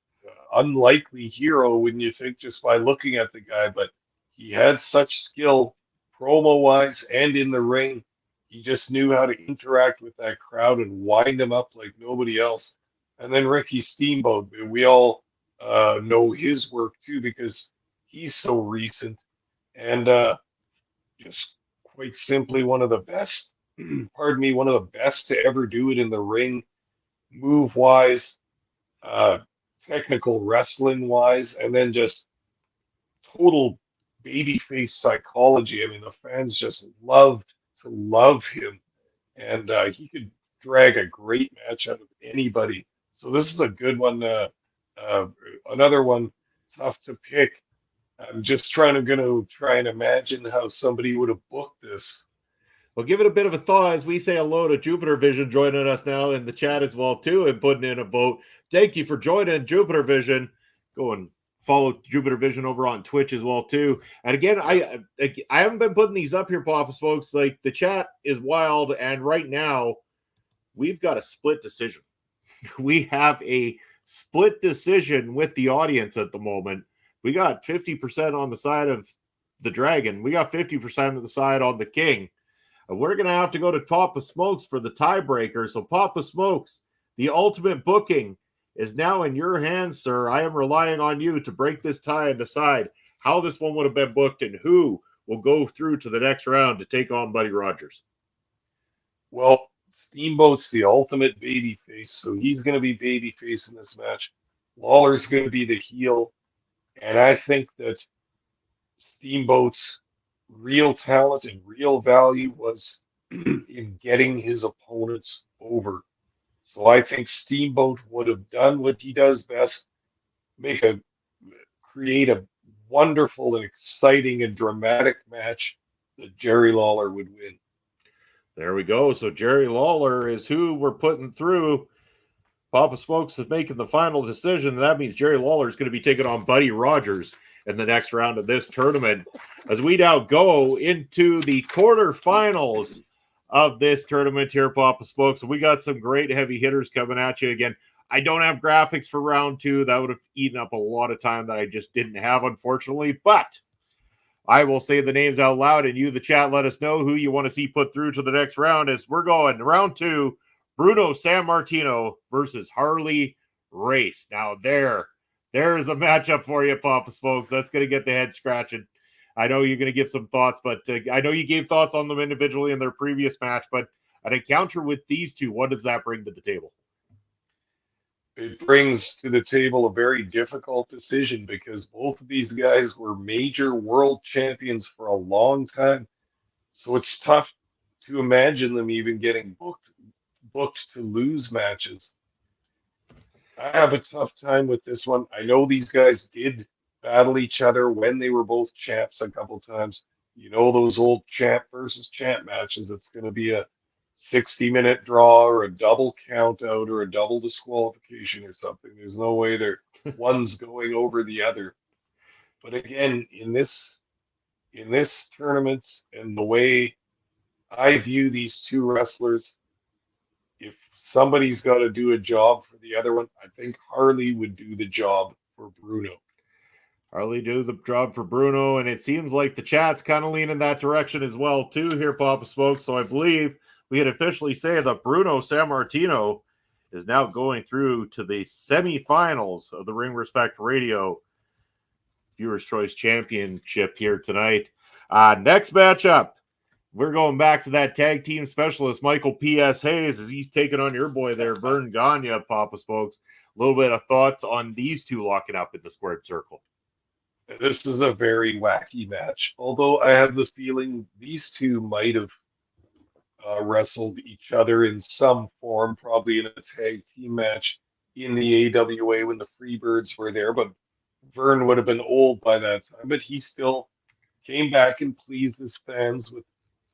unlikely hero when you think just by looking at the guy, but he had such skill promo-wise and in the ring. He just knew how to interact with that crowd and wind them up like nobody else. And then Ricky Steamboat, we all know his work too, because he's so recent and just quite simply one of the best, pardon me, one of the best to ever do it in the ring, move wise, uh, technical wrestling wise, and then just total babyface psychology. I mean, the fans just loved to love him, and he could drag a great match out of anybody. So this is a good one. Uh, Another one, tough to pick. I'm just gonna try and imagine how somebody would have booked this. Well, give it a bit of a thought as we say hello to Jupiter Vision joining us now in the chat as well too, and putting in a vote. Thank you for joining Jupiter Vision. Go and follow Jupiter Vision over on Twitch as well too. And again, I haven't been putting these up here, Papa folks. Like the chat is wild, and right now we've got a split decision. We have a split decision with the audience at the moment. We got 50% on the side of the Dragon. We got 50% of the side on the King. We're going to have to go to Papa Smokes for the tiebreaker. So, Papa Smokes, the ultimate booking is now in your hands, sir. I am relying on you to break this tie and decide how this one would have been booked and who will go through to the next round to take on Buddy Rogers. Well, Steamboat's the ultimate babyface, so he's going to be babyface in this match. Lawler's going to be the heel, and I think that Steamboat's real talent and real value was in getting his opponents over. So I think Steamboat would have done what he does best, create a wonderful and exciting and dramatic match that Jerry Lawler would win. There we go. So Jerry Lawler is who we're putting through. Papa Smokes is making the final decision. That means Jerry Lawler is going to be taking on Buddy Rogers in the next round of this tournament. As we now go into the quarterfinals of this tournament here, Papa Smokes. So we got some great heavy hitters coming at you again. I don't have graphics for round two. That would have eaten up a lot of time that I just didn't have, unfortunately. But I will say the names out loud, and you, the chat, let us know who you want to see put through to the next round as we're going round two. Bruno Sammartino versus Harley Race. Now there's a matchup for you, Papa Smokes. That's going to get the head scratching. I know you're going to give some thoughts, but I know you gave thoughts on them individually in their previous match, but an encounter with these two, what does that bring to the table? It brings to the table a very difficult decision because both of these guys were major world champions for a long time. So it's tough to imagine them even getting booked to lose matches. I have a tough time with this one. I know these guys did battle each other when they were both champs a couple times. You know, those old champ versus champ matches. It's going to be a 60-minute draw or a double count out or a double disqualification or something. There's no way one's going over the other. But again, in this tournament and the way I view these two wrestlers, if somebody's got to do a job for the other one, I think Harley would do the job for Bruno. Harley do the job for Bruno, and it seems like the chat's kind of leaning that direction as well, too, here, Papa Smoke. So I believe we can officially say that Bruno Sammartino is now going through to the semifinals of the Ring Respect Radio Viewers' Choice Championship here tonight. Next matchup, we're going back to that tag team specialist, Michael P.S. Hayes, as he's taking on your boy there, Vern Gagne, Papa Smokes. A little bit of thoughts on these two locking up in the squared circle. This is a very wacky match, although I have the feeling these two might have wrestled each other in some form, probably in a tag team match in the AWA when the Freebirds were there, but Vern would have been old by that time, but he still came back and pleased his fans with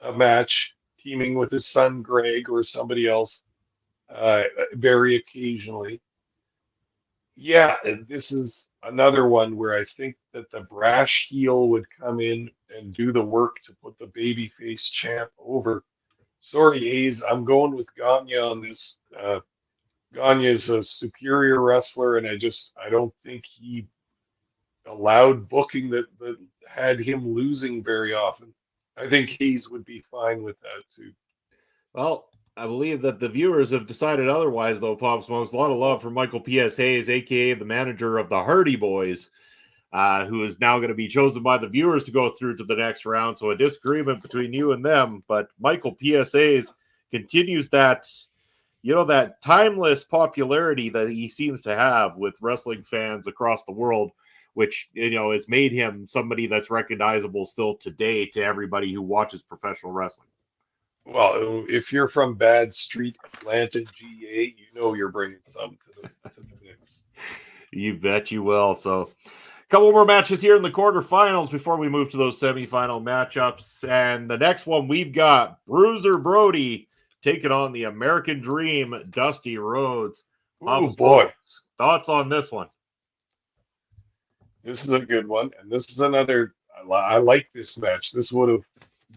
a match teaming with his son Greg or somebody else very occasionally. Yeah, this is another one where I think that the brash heel would come in and do the work to put the babyface champ over. Sorry, Hayes, I'm going with Gagne on this. Gagne is a superior wrestler, and I don't think he allowed booking that had him losing very often. I think Hayes would be fine with that too. Well, I believe that the viewers have decided otherwise, though, Pop Smokes. A lot of love for Michael P.S. Hayes, a.k.a. the manager of the Hardy Boys, who is now going to be chosen by the viewers to go through to the next round. So a disagreement between you and them. But Michael P.S. Hayes continues that, that timeless popularity that he seems to have with wrestling fans across the world, which, has made him somebody that's recognizable still today to everybody who watches professional wrestling. Well, if you're from Bad Street, Atlanta, GA, you're bringing some to the mix. You bet you will. So a couple more matches here in the quarterfinals before we move to those semifinal matchups. And the next one we've got Bruiser Brody taking on the American Dream, Dusty Rhodes. Oh, boy. Thoughts on this one? This is a good one. And this is another, I like this match. This would have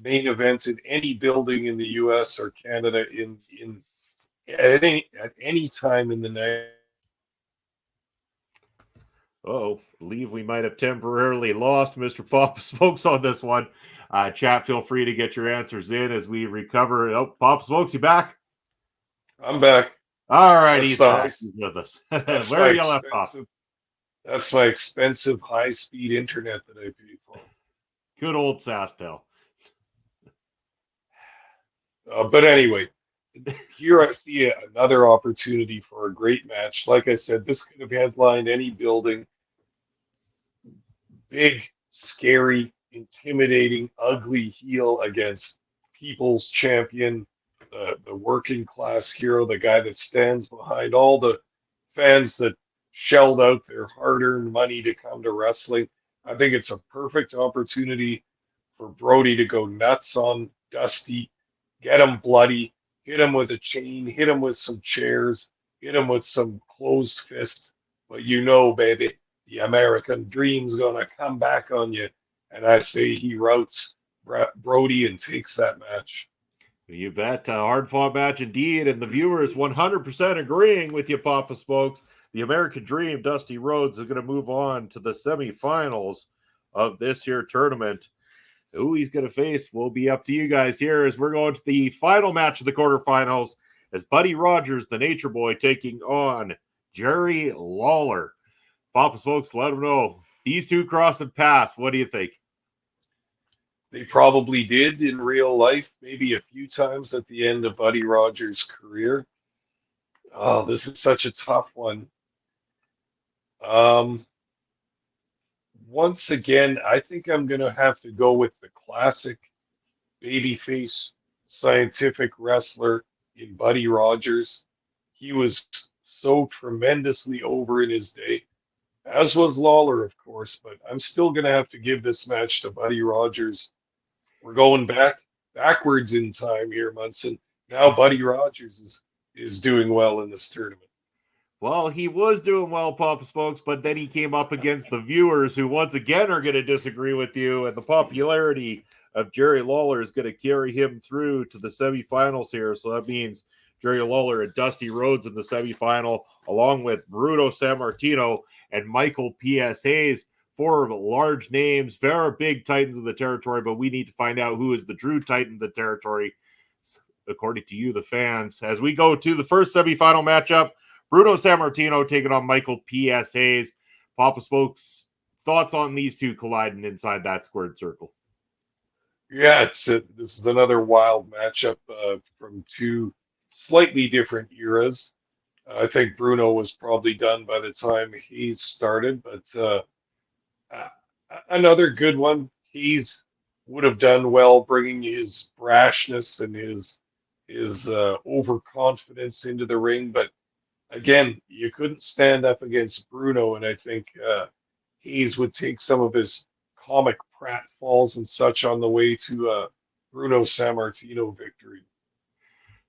main evented any building in the U.S. or Canada at any time in the night. Believe we might have temporarily lost Mr. Papa Smokes on this one. Chat, feel free to get your answers in as we recover. Oh, Papa Smokes, you back? I'm back. All right, he's back. He's with us. Where are you left off? That's my expensive high-speed internet that I paid for. Good old SaskTel. But anyway, here I see another opportunity for a great match. Like I said, this could have headlined any building. Big, scary, intimidating, ugly heel against people's champion, the working class hero, the guy that stands behind all the fans that shelled out their hard-earned money to come to wrestling. I think it's a perfect opportunity for Brody to go nuts on Dusty, get him bloody, hit him with a chain, hit him with some chairs, hit him with some closed fists. But baby, the American Dream's going to come back on you. And I say he routs Brody and takes that match. You bet. Hard-fought match indeed. And the viewers 100% agreeing with you, Papa Smokes. The American Dream, Dusty Rhodes, is going to move on to the semifinals of this here tournament. Who he's going to face will be up to you guys here as we're going to the final match of the quarterfinals as Buddy Rogers, the Nature Boy, taking on Jerry Lawler. Papa Smokes, let them know. These two crossing paths. What do you think? They probably did in real life, maybe a few times at the end of Buddy Rogers' career. Oh, this is such a tough one. Once again, I think I'm going to have to go with the classic babyface scientific wrestler in Buddy Rogers. He was so tremendously over in his day, as was Lawler, of course, but I'm still going to have to give this match to Buddy Rogers. We're going backwards in time here, Munson. Now Buddy Rogers is doing well in this tournament. Well, he was doing well, Papa Smokes, but then he came up against the viewers who once again are going to disagree with you, and the popularity of Jerry Lawler is going to carry him through to the semifinals here. So that means Jerry Lawler and Dusty Rhodes in the semifinal, along with Bruno Sammartino and Michael P.S. Hayes. Four large names, very big titans of the territory, but we need to find out who is the true titan of the territory, according to you, the fans. As we go to the first semifinal matchup, Bruno Sammartino taking on Michael P.S. Hayes. Papa Smokes, thoughts on these two colliding inside that squared circle? Yeah, this is another wild matchup from two slightly different eras. I think Bruno was probably done by the time Hayes started, but another good one. Hayes would have done well bringing his brashness and his overconfidence into the ring, but again, you couldn't stand up against Bruno, and I think Hayes would take some of his comic pratfalls and such on the way to Bruno Sammartino victory.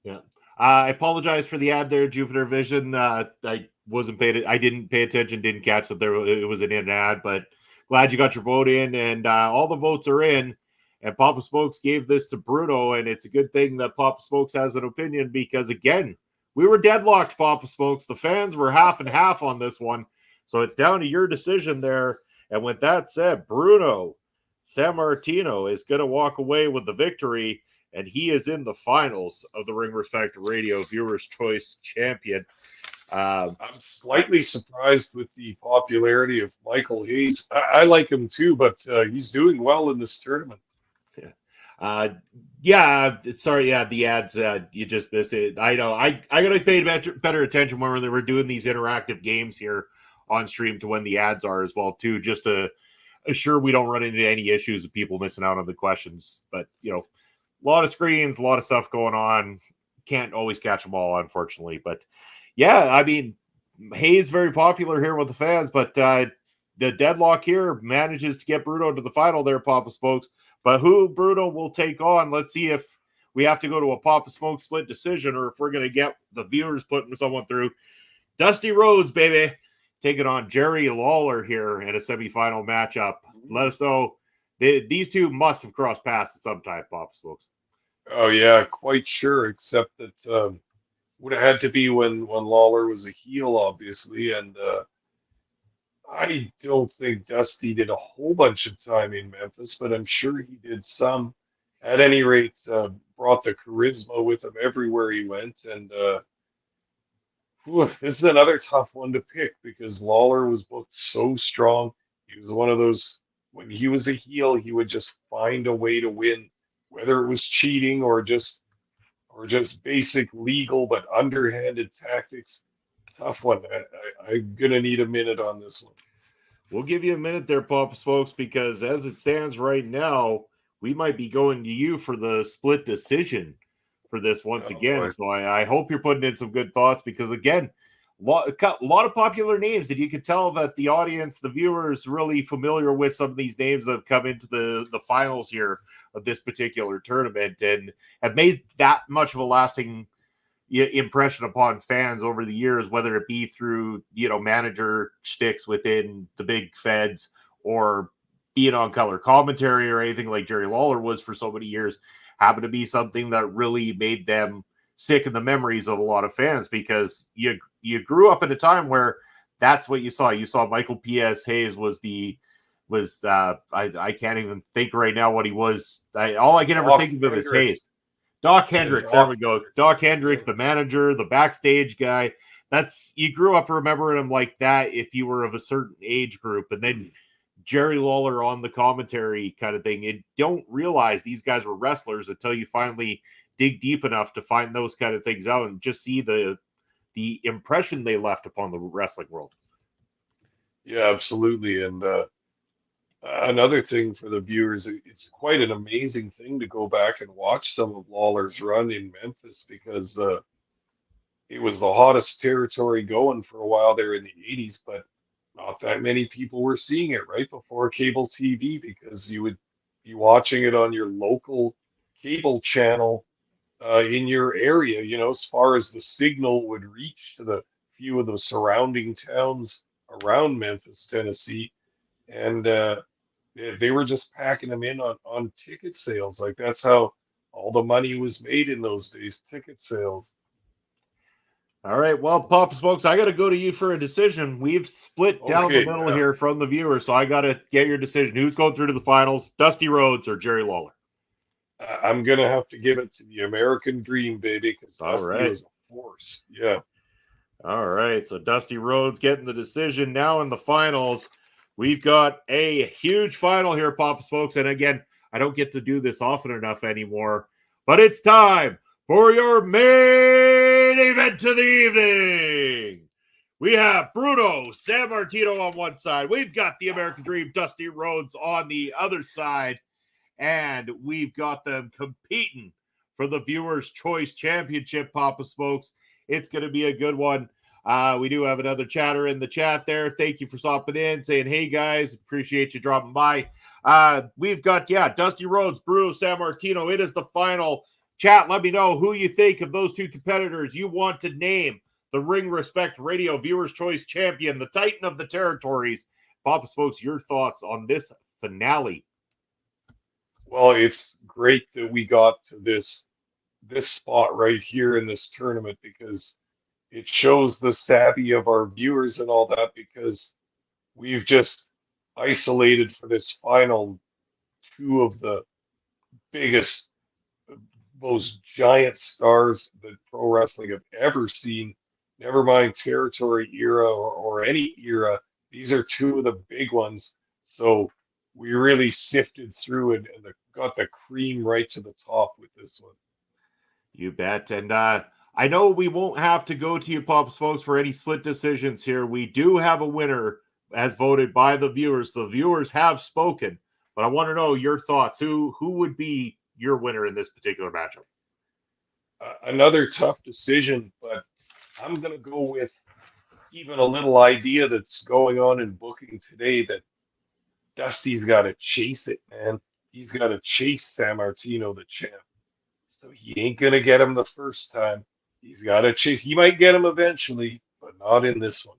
Yeah. I apologize for the ad there, Jupiter Vision. I didn't pay attention, didn't catch that it was an ad, but glad you got your vote in, and all the votes are in. And Papa Smokes gave this to Bruno, and it's a good thing that Papa Smokes has an opinion because, again, we were deadlocked, Papa Smokes. The fans were half and half on this one. So it's down to your decision there. And with that said, Bruno Sammartino is going to walk away with the victory. and he is in the finals of the Ring Respect Radio Viewers Choice Champion. I'm slightly surprised with the popularity of Michael Hayes. I like him too, but he's doing well in this tournament. Sorry, the ads, you just missed it. I know. I gotta pay better attention when they were doing these interactive games here on stream to when the ads are as well too, just to assure we don't run into any issues of people missing out on the questions. But a lot of screens, a lot of stuff going on. Can't always catch them all, unfortunately. But yeah, I mean, Hayes very popular here with the fans, but the deadlock here manages to get Bruno to the final there, Papa Smokes. But who Bruno will take on? Let's see if we have to go to a Papa Smoke split decision or if we're going to get the viewers putting someone through. Dusty Rhodes, baby, taking on Jerry Lawler here in a semifinal matchup. Let us know. These two must have crossed paths at some time, Papa Smokes. Oh, yeah, quite sure, except that would have had to be when Lawler was a heel, obviously, and I don't think Dusty did a whole bunch of time in Memphis, but I'm sure he did some. At any rate, brought the charisma with him everywhere he went. And this is another tough one to pick because Lawler was booked so strong. He was one of those, when he was a heel, he would just find a way to win, whether it was cheating or just basic legal but underhanded tactics. Tough one. I'm going to need a minute on this one. We'll give you a minute there, Papa Smokes, because as it stands right now, we might be going to you for the split decision for this once again. Boy. So I hope you're putting in some good thoughts because, again, a lot of popular names, and you can tell that the audience, the viewers, really familiar with some of these names that have come into the finals here of this particular tournament and have made that much of a lasting impression upon fans over the years, whether it be through manager sticks within the big feds or being on color commentary or anything like Jerry Lawler was for so many years, happened to be something that really made them stick in the memories of a lot of fans because you grew up in a time where that's what you saw. You saw Michael P.S. Hayes I can't even think right now what he was. All I can ever think of him is Hayes. Doc Hendricks, there we go. Doc Hendricks, the manager, the backstage guy. You grew up remembering him like that if you were of a certain age group. And then Jerry Lawler on the commentary kind of thing. You don't realize these guys were wrestlers until you finally dig deep enough to find those kind of things out and just see the impression they left upon the wrestling world. Yeah, absolutely. And another thing for the viewers, it's quite an amazing thing to go back and watch some of Lawler's run in Memphis because it was the hottest territory going for a while there in the 80s, but not that many people were seeing it right before cable TV because you would be watching it on your local cable channel in your area, as far as the signal would reach to the few of the surrounding towns around Memphis, Tennessee. And they were just packing them in on ticket sales. Like that's how all the money was made in those days, ticket sales. All right. Well, Papa Smokes, I got to go to you for a decision. We've split down the middle here from the viewers, so I got to get your decision. Who's going through to the finals, Dusty Rhodes or Jerry Lawler? I'm going to have to give it to the American Dream, baby, because Dusty is a force. Yeah. All right. So Dusty Rhodes getting the decision now in the finals. We've got a huge final here, Papa Smokes. And again, I don't get to do this often enough anymore, but it's time for your main event of the evening. We have Bruno Sammartino on one side. We've got the American Dream, Dusty Rhodes on the other side. And we've got them competing for the Viewers' Choice Championship, Papa Smokes. It's going to be a good one. We do have another chatter in the chat there. Thank you for stopping in, saying, hey, guys, appreciate you dropping by. We've got, Dusty Rhodes, Bruno Sammartino. It is the final. Chat, let me know who you think of those two competitors you want to name the Ring Respect Radio Viewers' Choice Champion, the Titan of the Territories. Papa Smokes, your thoughts on this finale? Well, it's great that we got to this spot right here in this tournament because it shows the savvy of our viewers and all that because we've just isolated for this final two of the biggest most giant stars that pro wrestling have ever seen. Never mind territory era or any era. These are two of the big ones. So we really sifted through and got the cream right to the top with this one. You bet. And I know we won't have to go to you, Pop Smokes, for any split decisions here. We do have a winner as voted by the viewers. The viewers have spoken, but I want to know your thoughts. Who would be your winner in this particular matchup? Another tough decision, but I'm going to go with even a little idea that's going on in booking today that Dusty's got to chase it, man. He's got to chase Sammartino, the champ. So he ain't going to get him the first time. He's got to chase. He might get him eventually, but not in this one.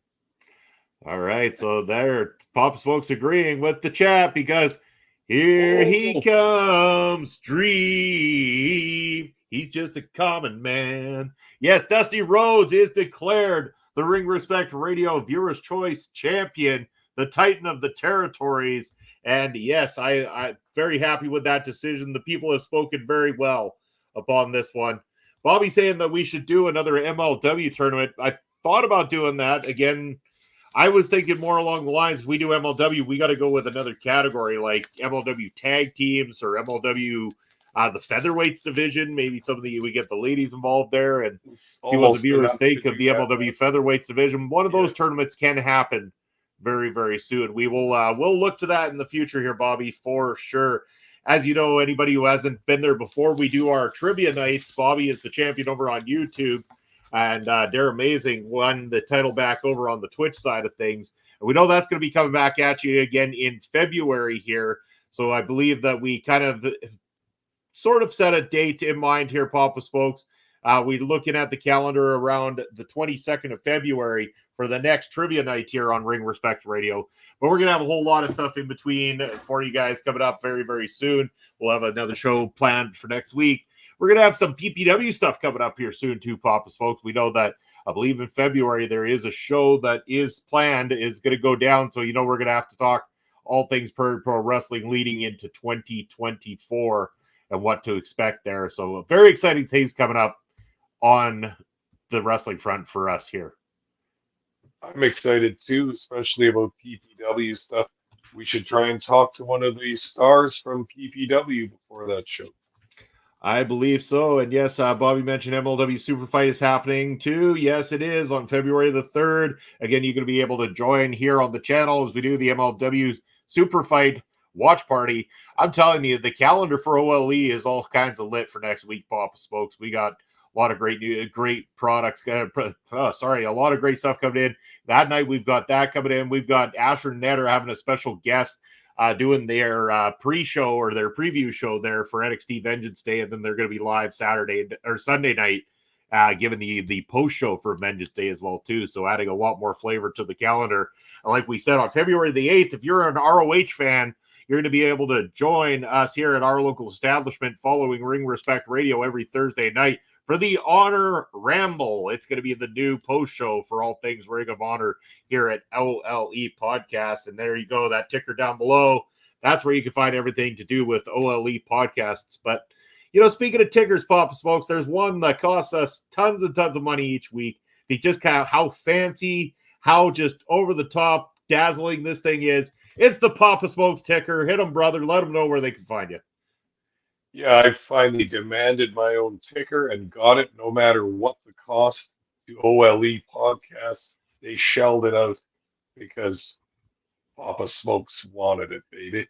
All right. So there, Pop Smoke's agreeing with the chat because here he comes, Dream. He's just a common man. Yes, Dusty Rhodes is declared the Ring Respect Radio Viewers' Choice Champion, the Titan of the Territories. And yes, I'm very happy with that decision. The people have spoken very well upon this one. Bobby saying that we should do another MLW tournament. I thought about doing that. Again, I was thinking more along the lines, if we do MLW, we got to go with another category like MLW tag teams or MLW the featherweights division. Maybe we get the ladies involved there and see what the viewers think of the MLW featherweights division. One of those tournaments can happen very, very soon. We'll look to that in the future here, Bobby, for sure. As you know, anybody who hasn't been there before, we do our trivia nights. Bobby is the champion over on YouTube. And Dare Amazing won the title back over on the Twitch side of things. And we know that's going to be coming back at you again in February here. So I believe that we kind of sort of set a date in mind here, Papa Spokes. We're looking at the calendar around the 22nd of February for the next trivia night here on Ring Respect Radio. But we're going to have a whole lot of stuff in between for you guys coming up very, very soon. We'll have another show planned for next week. We're going to have some PPW stuff coming up here soon too, Papa Smokes. We know that I believe in February there is a show that is planned, is going to go down. So, we're going to have to talk all things pro wrestling leading into 2024 and what to expect there. So very exciting things coming up on the wrestling front for us here. I'm excited too, especially about PPW stuff. We should try and talk to one of these stars from PPW before that show. I believe so. And yes, Bobby mentioned MLW Super Fight is happening too. Yes, it is on February the 3rd. Again, you're going to be able to join here on the channel as we do the MLW Super Fight watch party. I'm telling you, the calendar for OLE is all kinds of lit for next week, Papa Smokes. We got a lot of great products. A lot of great stuff coming in. That night, we've got that coming in. We've got Asher and Ned are having a special guest doing their pre-show or their preview show there for NXT Vengeance Day, and then they're going to be live Saturday or Sunday night, giving the post-show for Vengeance Day as well too. So adding a lot more flavor to the calendar. And like we said, on February the 8th, if you're an ROH fan, you're going to be able to join us here at our local establishment following Ring Respect Radio every Thursday night for the Honor Ramble. It's going to be the new post show for all things Ring of Honor here at OLE Podcast. And there you go, that ticker down below. That's where you can find everything to do with OLE Podcasts. But, speaking of tickers, Papa Smokes, there's one that costs us tons and tons of money each week. Because kind of how fancy, how just over the top, dazzling this thing is. It's the Papa Smokes ticker. Hit them, brother. Let them know where they can find you. Yeah, I finally demanded my own ticker and got it no matter what the cost to OLE Podcasts. They shelled it out because Papa Smokes wanted it, baby.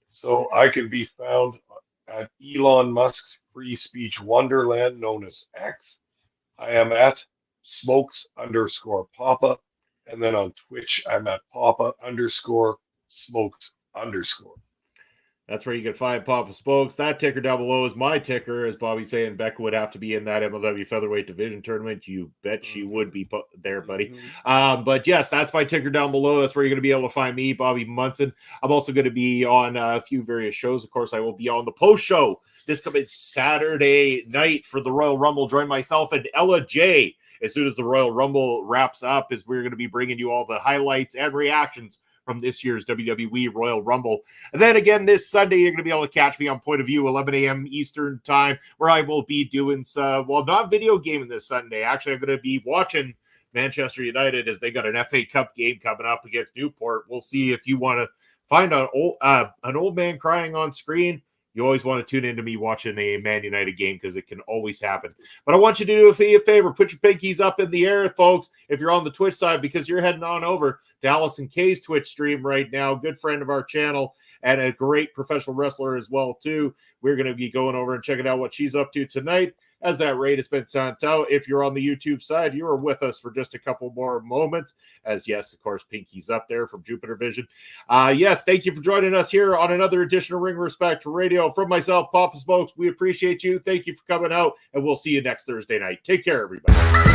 So I can be found at Elon Musk's free speech wonderland known as X. I am at Smokes_Papa. And then on Twitch, I'm at Papa_Smokes_. That's where you can find Papa Smokes. That ticker down below is my ticker. As Bobby's saying, Becca would have to be in that MLW Featherweight Division tournament. You bet she would be there, buddy. But yes, that's my ticker down below. That's where you're going to be able to find me, Bobby Munson. I'm also going to be on a few various shows. Of course, I will be on the post show this coming Saturday night for the Royal Rumble. Join myself and Ella J as soon as the Royal Rumble wraps up, as we're going to be bringing you all the highlights and reactions from this year's WWE Royal Rumble. And then again, this Sunday, you're going to be able to catch me on Point of View, 11 a.m. Eastern time, where I will be doing, not video gaming this Sunday. Actually, I'm going to be watching Manchester United as they got an FA Cup game coming up against Newport. We'll see if you want to find an old man crying on screen. You always want to tune into me watching a Man United game because it can always happen. But I want you to do a favor. Put your pinkies up in the air, folks, if you're on the Twitch side, because you're heading on over to Allison Kay's Twitch stream right now. Good friend of our channel and a great professional wrestler as well, too. We're going to be going over and checking out what she's up to tonight. As that raid has been sent out, if you're on the YouTube side, you are with us for just a couple more moments. As yes, of course, Pinky's up there from Jupiter Vision. Yes, thank you for joining us here on another edition of Ring Respect Radio. From myself, Papa Smokes, we appreciate you. Thank you for coming out, and we'll see you next Thursday night. Take care, everybody.